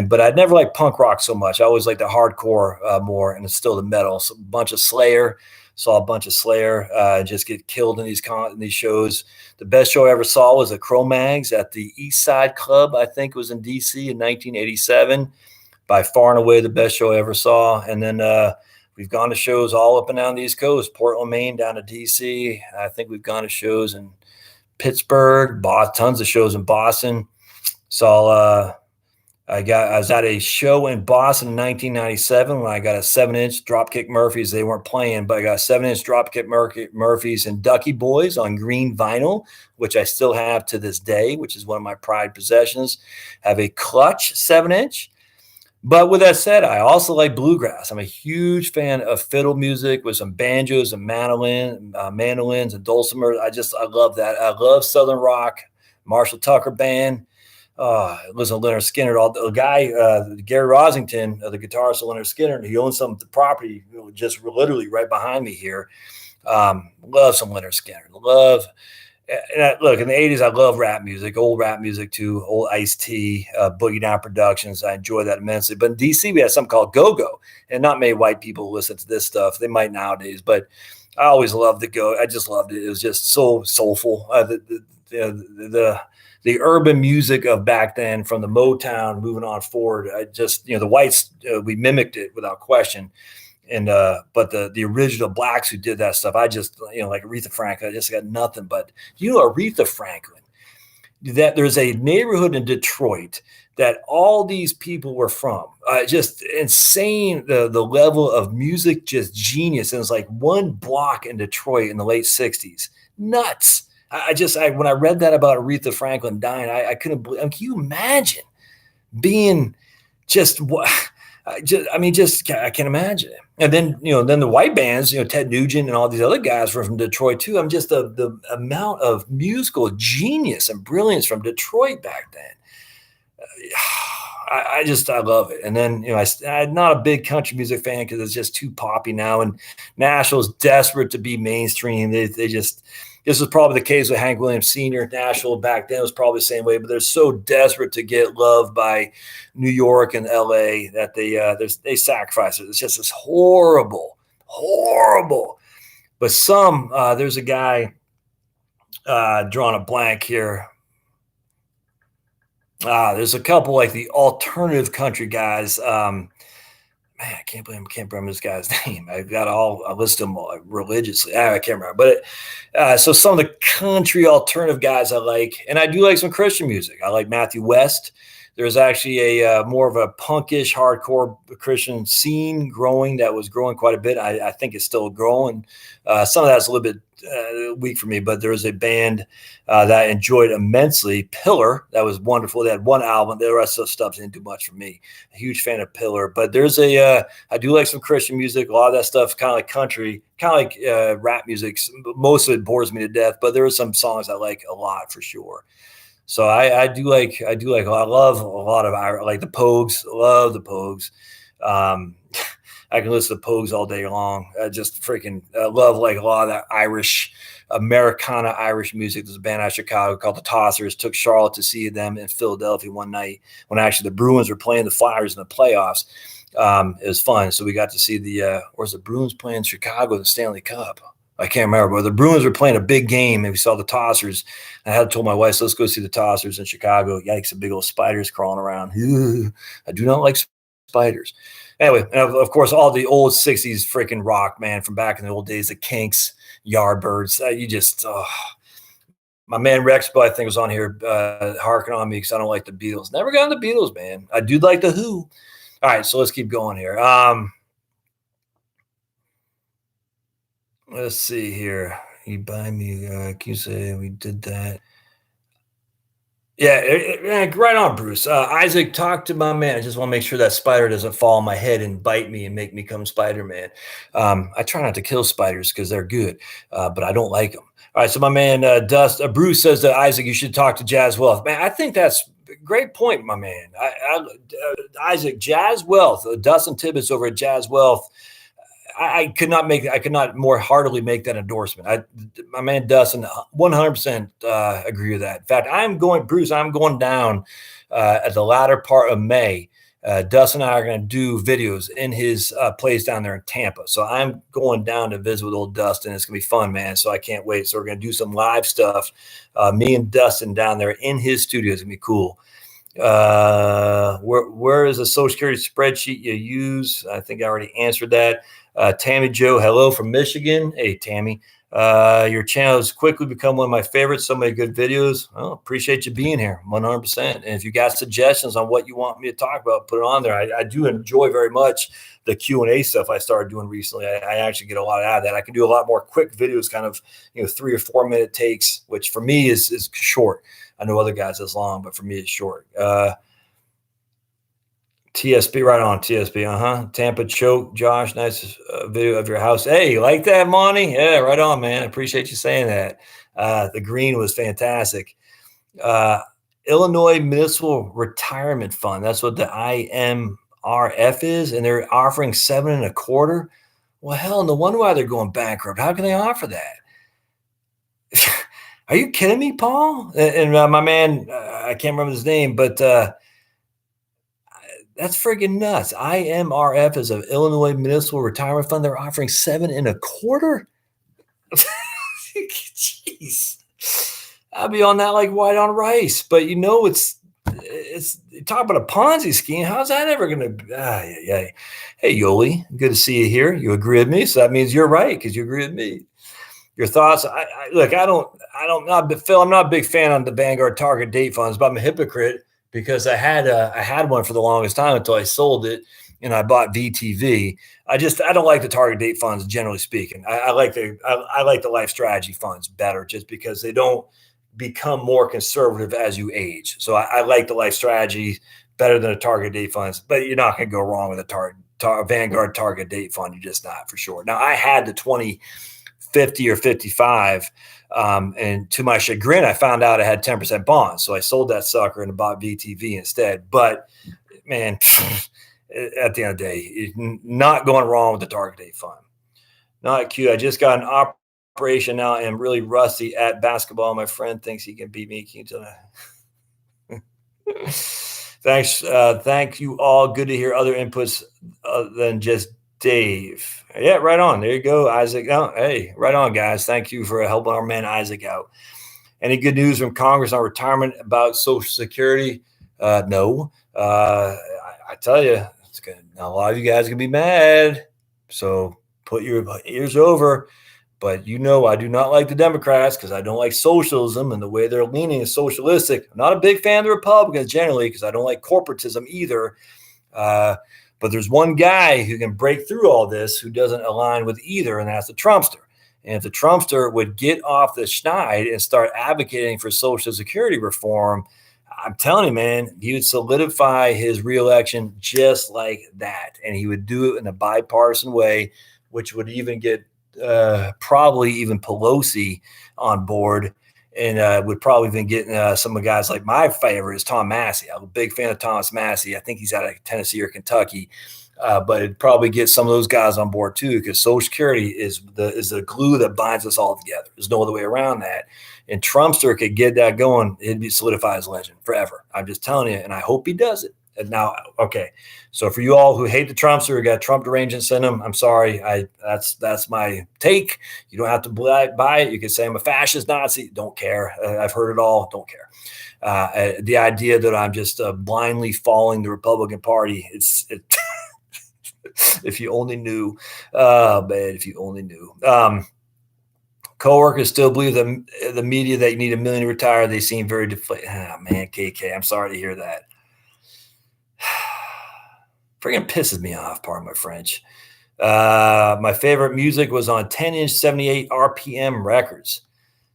But I'd never liked punk rock so much. I always liked the hardcore more, and it's still the metal. So a bunch of Slayer, saw a bunch of Slayer just get killed in these shows. The best show I ever saw was the Cro-Mags at the East Side Club, I think it was in DC in 1987. By far and away the best show I ever saw. And then we've gone to shows all up and down the East Coast, Portland, Maine, down to DC. I think we've gone to shows in Pittsburgh, tons of shows in Boston. So I was at a show in Boston in 1997 when I got a 7-inch Dropkick Murphys. They weren't playing, but I got a 7-inch Dropkick Murphys and Ducky Boys on green vinyl, which I still have to this day, which is one of my prized possessions. I have a Clutch 7-inch. But with that said, I also like bluegrass. I'm a huge fan of fiddle music with some banjos and mandolins and dulcimers. I love that. I love Southern rock, Marshall Tucker Band. Listen to Leonard Skinner. The guy, Gary Rosington, the guitarist of Leonard Skinner, he owns some of the property just literally right behind me here. Love some Leonard Skinner. Look, in the 80s, I love rap music, old rap music too, old Ice-T, Boogie Down Productions. I enjoy that immensely. But in DC, we had something called Go-Go, and not many white people listen to this stuff. They might nowadays, but I always loved the Go. I just loved it. It was just so soulful. The urban music of back then, from the Motown moving on forward, the whites, we mimicked it without question. And but the original blacks who did that stuff, I just, like Aretha Franklin, I just got nothing but, Aretha Franklin, that there's a neighborhood in Detroit that all these people were from. Just insane, the level of music, just genius. And it's like one block in Detroit in the late 60s. Nuts. When I read that about Aretha Franklin dying, I couldn't believe. Can you imagine being I can't imagine it. And then, then the white bands, Ted Nugent and all these other guys were from Detroit too. I'm just the amount of musical genius and brilliance from Detroit back then. I love it. And then, I'm not a big country music fan because it's just too poppy now. And Nashville's desperate to be mainstream. This was probably the case with Hank Williams Sr. Nashville back then. It was probably the same way, but they're so desperate to get loved by New York and LA that they sacrifice it. It's just this horrible. But there's a guy drawing a blank here. There's a couple like the alternative country guys. Man, I can't remember this guy's name. I list them religiously. I can't remember. But so some of the country alternative guys I like, and I do like some Christian music. I like Matthew West. There's actually a more of a punkish, hardcore Christian scene that was growing quite a bit. I think it's still growing. Some of that's a little bit weak for me, but there was a band that I enjoyed immensely, Pillar. That was wonderful. They had one album. The rest of the stuff didn't do much for me. A huge fan of Pillar. But there's I do like some Christian music. A lot of that stuff kind of like country, kind of like rap music. Most of it bores me to death, but there are some songs I like a lot for sure. So I do like I love a lot of, I like the Pogues. Love the Pogues. I can listen to Pogues all day long. I just freaking love like a lot of that Americana Irish music. There's a band out of Chicago called the Tossers. Took Charlotte to see them in Philadelphia one night when actually the Bruins were playing the Flyers in the playoffs. It was fun. So we got to see where's the Bruins playing Chicago, the Stanley Cup. I can't remember, but the Bruins were playing a big game, and we saw the Tossers. I had told my wife, so let's go see the Tossers in Chicago. Yikes, the big old spiders crawling around. I do not like spiders. Anyway, and of course, all the old 60s freaking rock, man, from back in the old days, the Kinks, Yardbirds. My man Rexpo, I think, was on here harking on me because I don't like the Beatles. Never got the Beatles, man. I do like the Who. All right, so let's keep going here. Let's see here. You buy me QCD. We did that. Yeah, right on, Bruce. Isaac, talk to my man. I just want to make sure that spider doesn't fall on my head and bite me and make me come Spider-Man. I try not to kill spiders because they're good, but I don't like them. All right, so my man Bruce says that Isaac, you should talk to Jazz Wealth. Man, I think that's a great point, my man. Isaac, Jazz Wealth, Dustin Tibbetts over at Jazz Wealth. I could not more heartily make that endorsement. My man Dustin, 100% agree with that. In fact, I'm going down at the latter part of May. Dustin and I are going to do videos in his place down there in Tampa. So I'm going down to visit with old Dustin. It's going to be fun, man. So I can't wait. So we're going to do some live stuff. Me and Dustin down there in his studio. It's going to be cool. Where is the Social Security spreadsheet you use? I think I already answered that. Tammy Joe, hello from Michigan. Hey, Tammy. Your channel has quickly become one of my favorites. So many good videos. Well, appreciate you being here, 100%. And if you got suggestions on what you want me to talk about, put it on there. I do enjoy very much the Q&A stuff I started doing recently. I actually get a lot out of that. I can do a lot more quick videos, kind of 3 or 4 minute takes, which for me is short. I know other guys is long, but for me it's short. TSB, right on, TSB, Tampa choke, Josh, nice video of your house. Hey, you like that, Monty? Yeah, right on, man. I appreciate you saying that. The green was fantastic. Illinois Municipal Retirement Fund, that's what the IMRF is, and they're offering 7.25%. Well, hell, no wonder why they're going bankrupt. How can they offer that? Are you kidding me, Paul? And my man, I can't remember his name, but that's friggin' nuts. IMRF is an Illinois Municipal Retirement Fund. They're offering 7.25%. Jeez, I'll be on that like white on rice. But it's talk about a Ponzi scheme. How's that ever going to? Hey, Yoli, good to see you here. You agree with me, so that means you're right because you agree with me. Your thoughts? Look, I'm not a big fan on the Vanguard target date funds, but I'm a hypocrite because I had one for the longest time until I sold it and I bought VTV. I don't like the target date funds, generally speaking. I like the life strategy funds better just because they don't become more conservative as you age. So I like the life strategy better than the target date funds, but you're not going to go wrong with a Vanguard target date fund. You're just not, for sure. Now I had the 2050 or 55. And to my chagrin, I found out I had 10% bonds. So I sold that sucker and bought VTV instead. But man, at the end of the day, not going wrong with the target date fund. Not cute. I just got an operation now and I'm really rusty at basketball. My friend thinks he can beat me. Can you tell me? Thanks. Thank you all. Good to hear other inputs than just Dave. Yeah, right on. There you go, Isaac. Oh, hey, right on, guys. Thank you for helping our man Isaac out. Any good news from Congress on retirement about Social Security? No. I tell you, a lot of you guys are going to be mad. So put your ears over. But I do not like the Democrats because I don't like socialism and the way they're leaning is socialistic. I'm not a big fan of the Republicans generally because I don't like corporatism either. But there's one guy who can break through all this who doesn't align with either, and that's the Trumpster. And if the Trumpster would get off the schneid and start advocating for Social Security reform, I'm telling you, man, he would solidify his reelection just like that. And he would do it in a bipartisan way, which would even get probably even Pelosi on board. And would probably even get some of the guys like my favorite is Tom Massey. I'm a big fan of Thomas Massey. I think he's out of Tennessee or Kentucky. But it'd probably get some of those guys on board too, because Social Security is the glue that binds us all together. There's no other way around that. And Trumpster could get that going. It'd be solidified as legend forever. I'm just telling you, and I hope he does it. And now, okay. So for you all who hate the Trumpster, who got Trump derangement syndrome, I'm sorry. That's my take. You don't have to buy it. You can say I'm a fascist Nazi. Don't care. I've heard it all. Don't care. The idea that I'm just blindly following the Republican Party, if you only knew, man, if you only knew. Coworkers still believe the media that you need $1 million to retire. They seem very deflated. Ah, man, KK, I'm sorry to hear that. Friggin' pisses me off, pardon my French. My favorite music was on 10-inch 78 RPM records.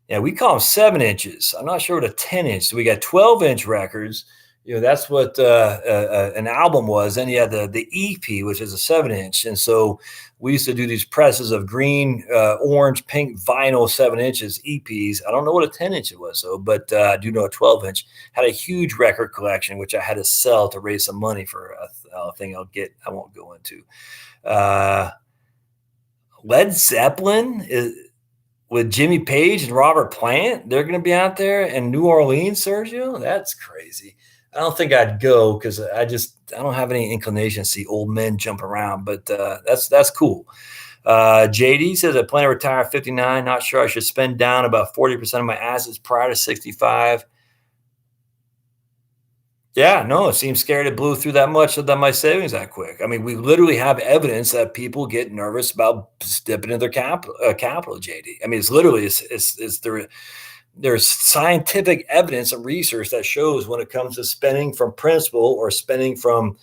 Yeah, we call them 7 inches. I'm not sure what a 10-inch. So we got 12-inch records. That's what an album was. Then you had the EP, which is a 7-inch. And so we used to do these presses of green, orange, pink vinyl 7 inches EPs. I don't know what a 10-inch it was, though, but I do know a 12-inch. Had a huge record collection, which I had to sell to raise some money for a thing I won't go into. Led Zeppelin with Jimmy Page and Robert Plant. They're going to be out there in New Orleans, Sergio. That's crazy. I don't think I'd go because I don't have any inclination to see old men jump around, but that's cool. JD says I plan to retire at 59. Not sure I should spend down about 40% of my assets prior to 65. Yeah, no, it seems scary to blow through that much of my savings that quick. I mean, we literally have evidence that people get nervous about dipping into their capital, JD. I mean, it's literally there's scientific evidence and research that shows when it comes to spending from principal or spending from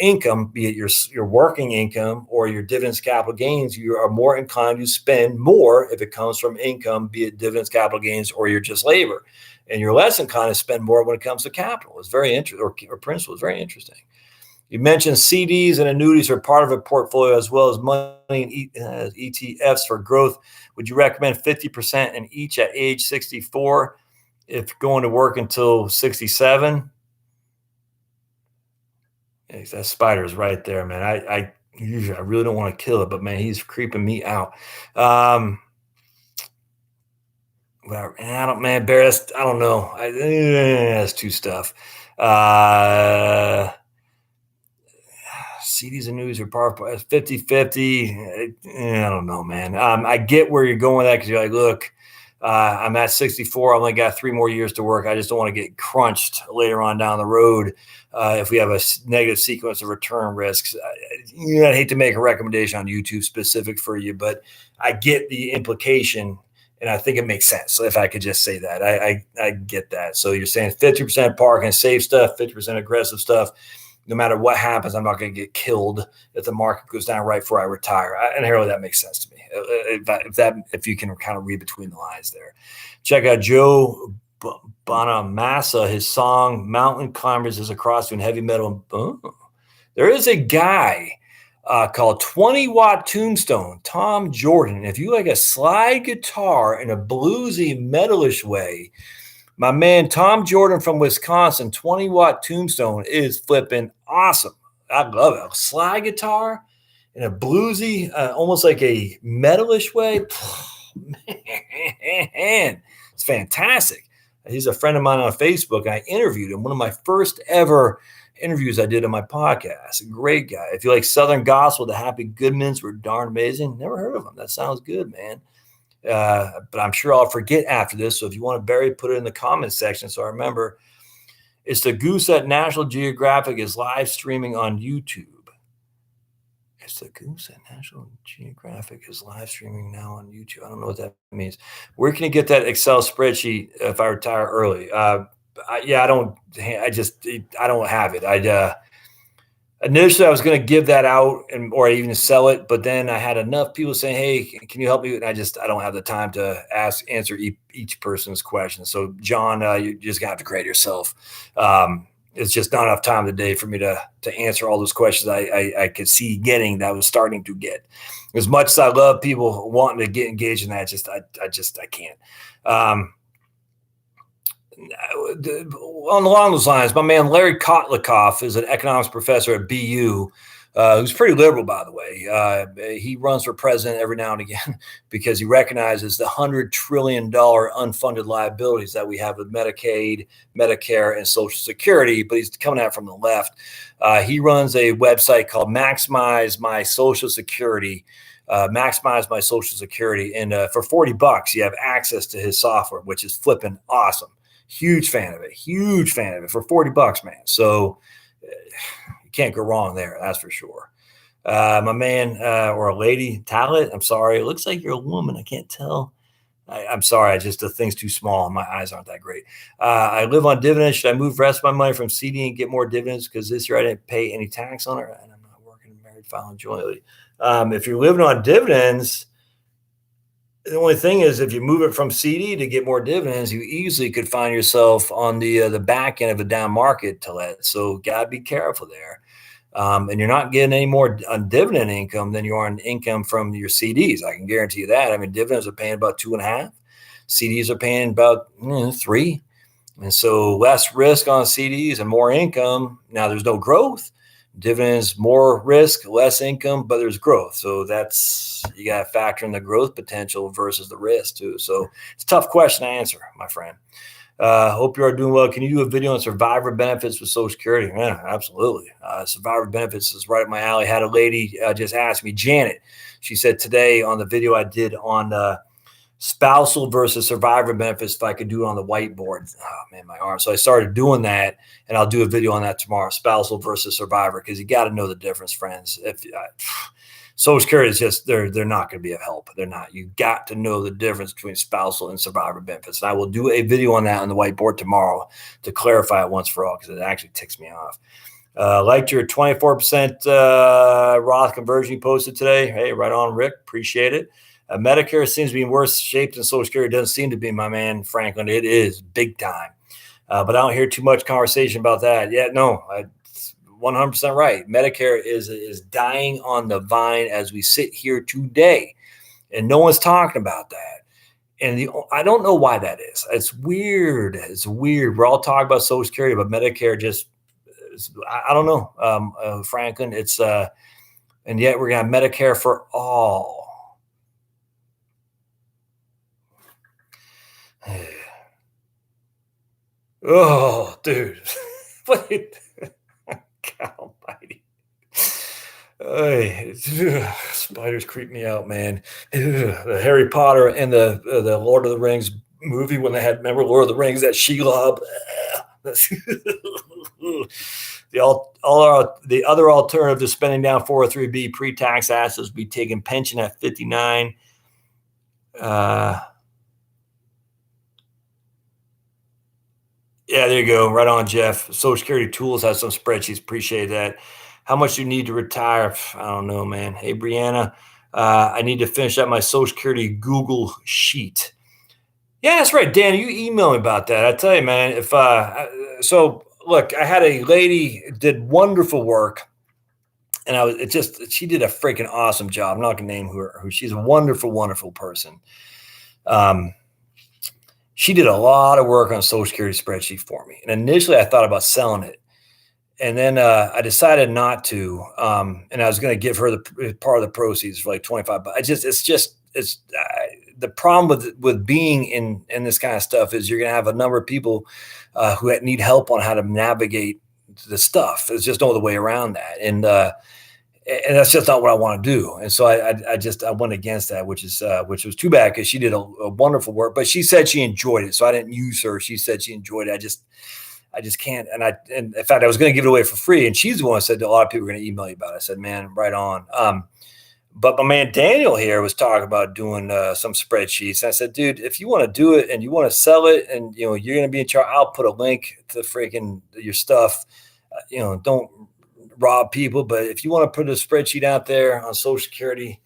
income, be it your working income or your dividends capital gains, you are more inclined to spend more if it comes from income, be it dividends capital gains or you're just labor. And you're less inclined to spend more when it comes to capital. It's very interesting, or principal is very interesting. You mentioned CDs and annuities are part of a portfolio as well as money and ETFs for growth. Would you recommend 50% in each at age 64 if going to work until 67? Yeah, that spider is right there, man. I really don't want to kill it, but man, he's creeping me out. Well, I don't know. That's too stuff. CDs and news are part 50-50. I don't know, man. I get where you're going with that because you're like, look, I'm at 64. I only got 3 more years to work. I just don't want to get crunched later on down the road if we have a negative sequence of return risks. I'd hate to make a recommendation on YouTube specific for you, but I get the implication. And I think it makes sense. So if I could just say that, I get that. So you're saying 50% park and safe stuff, 50% aggressive stuff. No matter what happens, I'm not going to get killed if the market goes down right before I retire. And Harold, that makes sense to me. If you can kind of read between the lines there. Check out Joe Bonamassa. His song "Mountain Climbers" is a cross between heavy metal and there is a guy called 20-Watt Tombstone, Tom Jordan. If you like a slide guitar in a bluesy, metalish way, my man Tom Jordan from Wisconsin, 20-Watt Tombstone is flipping awesome. I love it. A slide guitar in a bluesy, almost like a metalish way. Man, it's fantastic. He's a friend of mine on Facebook. I interviewed him. One of my first ever interviews I did on my podcast. A great guy. If you like Southern Gospel, the Happy Goodmans were darn amazing. Never heard of them. That sounds good, man. But I'm sure I'll forget after this. So if you want to bury, put it in the comments section. So I remember it's the Goose at National Geographic is live streaming on YouTube. It's the Goose at National Geographic is live streaming now on YouTube. I don't know what that means. Where can you get that Excel spreadsheet if I retire early? I don't have it. Initially I was going to give that out or even sell it, but then I had enough people saying, "Hey, can you help me?" And I don't have the time to answer each person's question. So John, you just got to create yourself. It's just not enough time today for me to answer all those questions I could see getting that I was starting to get. As much as I love people wanting to get engaged in that, I can't. Along those lines, my man Larry Kotlikoff is an economics professor at BU, who's pretty liberal, by the way. He runs for president every now and again because he recognizes the $100 trillion unfunded liabilities that we have with Medicaid, Medicare, and Social Security, but he's coming out from the left. He runs a website called Maximize My Social Security. And for $40, you have access to his software, which is flipping awesome. Huge fan of it for $40, man. So you can't go wrong there. That's for sure. My man or a lady, Talit, I'm sorry. It looks like you're a woman. I can't tell. I'm sorry. The thing's too small. My eyes aren't that great. I live on dividends. Should I move the rest of my money from CD and get more dividends? Because this year I didn't pay any tax on it, and I'm not working, married, filing jointly. If you're living on dividends, the only thing is, if you move it from CD to get more dividends, you easily could find yourself on the back end of a down market to let. So, gotta be careful there. And you're not getting any more on dividend income than you are on income from your CDs. I can guarantee you that. I mean, dividends are paying about 2.5. CDs are paying about 3. And so less risk on CDs and more income. Now there's no growth. Dividends, more risk, less income, but there's growth. So you got to factor in the growth potential versus the risk too. So it's a tough question to answer, my friend. Hope you are doing well. Can you do a video on survivor benefits with Social Security? Yeah, absolutely. Survivor benefits is right up my alley. Had a lady just ask me, Janet, she said today on the video I did on spousal versus survivor benefits, if I could do it on the whiteboard. Oh man, my arm. So I started doing that, and I'll do a video on that tomorrow, spousal versus survivor, because you got to know the difference, friends. Social Security is just, they're not going to be of help. They're not. You got to know the difference between spousal and survivor benefits. And I will do a video on that on the whiteboard tomorrow to clarify it once for all, because it actually ticks me off. Liked your 24% Roth conversion you posted today. Hey, right on, Rick. Appreciate it. Medicare seems to be in worse shape than Social Security. It doesn't seem to be, my man, Franklin. It is big time. But I don't hear too much conversation about that. Yeah, no, 100% right. Medicare is dying on the vine as we sit here today, and no one's talking about that. And I don't know why that is. It's weird. It's weird. We're all talking about Social Security, but Medicare I don't know, Franklin. It's and yet we're gonna have Medicare for all. Oh, dude. God almighty. Spiders creep me out, man. The Harry Potter and the Lord of the Rings movie, when they had, remember Lord of the Rings, that Shelob. The other alternative to spending down 403B pre-tax assets would be taking pension at 59. Yeah, there you go. Right on, Jeff. Social Security Tools has some spreadsheets. Appreciate that. How much do you need to retire? I don't know, man. Hey, Brianna, I need to finish up my Social Security Google sheet. Yeah, that's right, Dan. You emailed me about that. I tell you, man. So look, I had a lady did wonderful work, and she did a freaking awesome job. I'm not gonna name who. She's a wonderful, wonderful person. She did a lot of work on a Social Security spreadsheet for me. And initially I thought about selling it. And then I decided not to. And I was going to give her the part of the proceeds for like 25 bucks. It's the problem with being in this kind of stuff is you're going to have a number of people who need help on how to navigate the stuff. There's just no other way around that. And that's just not what I want to do. And so I went against that, which was too bad, because she did a wonderful work, but she said she enjoyed it. So I didn't use her. She said she enjoyed it. I just can't. And in fact, I was going to give it away for free. And she's the one who said that a lot of people were going to email you about it. I said, man, right on. But my man Daniel here was talking about doing some spreadsheets. And I said, dude, if you want to do it and you want to sell it, and you're going to be in charge, I'll put a link to freaking your stuff. Don't rob people, but if you want to put a spreadsheet out there on Social Security,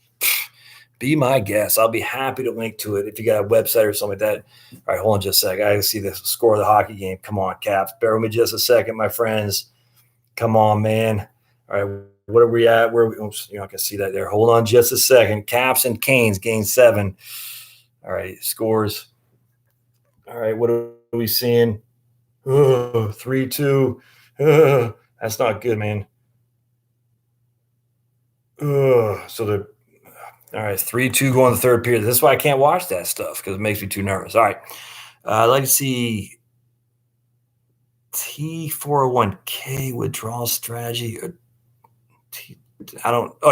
be my guest. I'll be happy to link to it if you got a website or something like that. All right, hold on just a sec. I gotta see the score of the hockey game. Come on, Caps. Bear with me just a second, my friends. Come on, man. All right, what are we at? Oops, you're not gonna see that there. Hold on just a second. Caps and Canes, game 7. All right, scores. All right, what are we seeing? 3-2. That's not good, man. So they're all right. 3-2 going to the third period. That's why I can't watch that stuff, because it makes me too nervous. All right. I'd like to see T401K withdrawal strategy.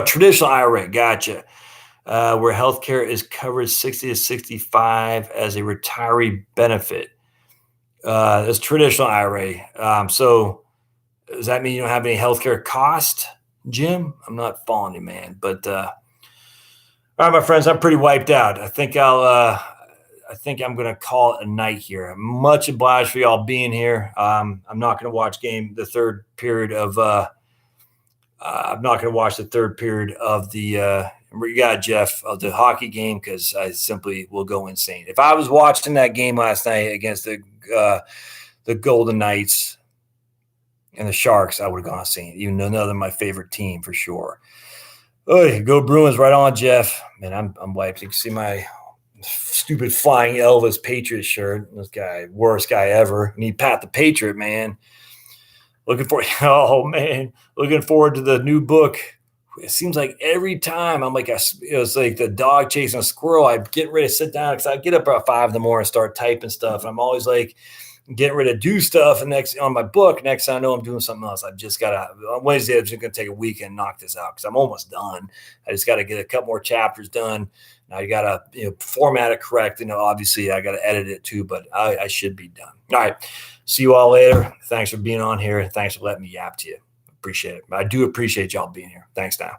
Traditional IRA. Gotcha. Where healthcare is covered 60 to 65 as a retiree benefit. That's traditional IRA. So does that mean you don't have any healthcare cost, Jim? I'm not following you, man. But all right, my friends, I'm pretty wiped out. I think I think I'm going to call it a night here. I'm much obliged for y'all being here. I'm not going to watch the third period of I'm not going to watch the third period of the you got Jeff of the hockey game because I simply will go insane. If I was watching that game last night against the Golden Knights and the Sharks, I would have gone insane. Even though another my favorite team for sure. Oh, go Bruins! Right on, Jeff. Man, I'm wiped. You can see my stupid flying Elvis Patriot shirt. This guy, worst guy ever. And he Pat the Patriot, man. Looking forward to the new book. It seems like every time I'm like, it was like the dog chasing a squirrel. I get ready to sit down because I get up about 5 a.m. and start typing stuff. I'm always like getting ready to do stuff. And next on my book, next thing I know, I'm doing something else. I've just got to, on Wednesday, I'm just going to take a weekend and knock this out because I'm almost done. I just got to get a couple more chapters done. Now you got to format it correct. Obviously I got to edit it too, but I should be done. All right. See you all later. Thanks for being on here. Thanks for letting me yap to you. Appreciate it. I do appreciate y'all being here. Thanks now.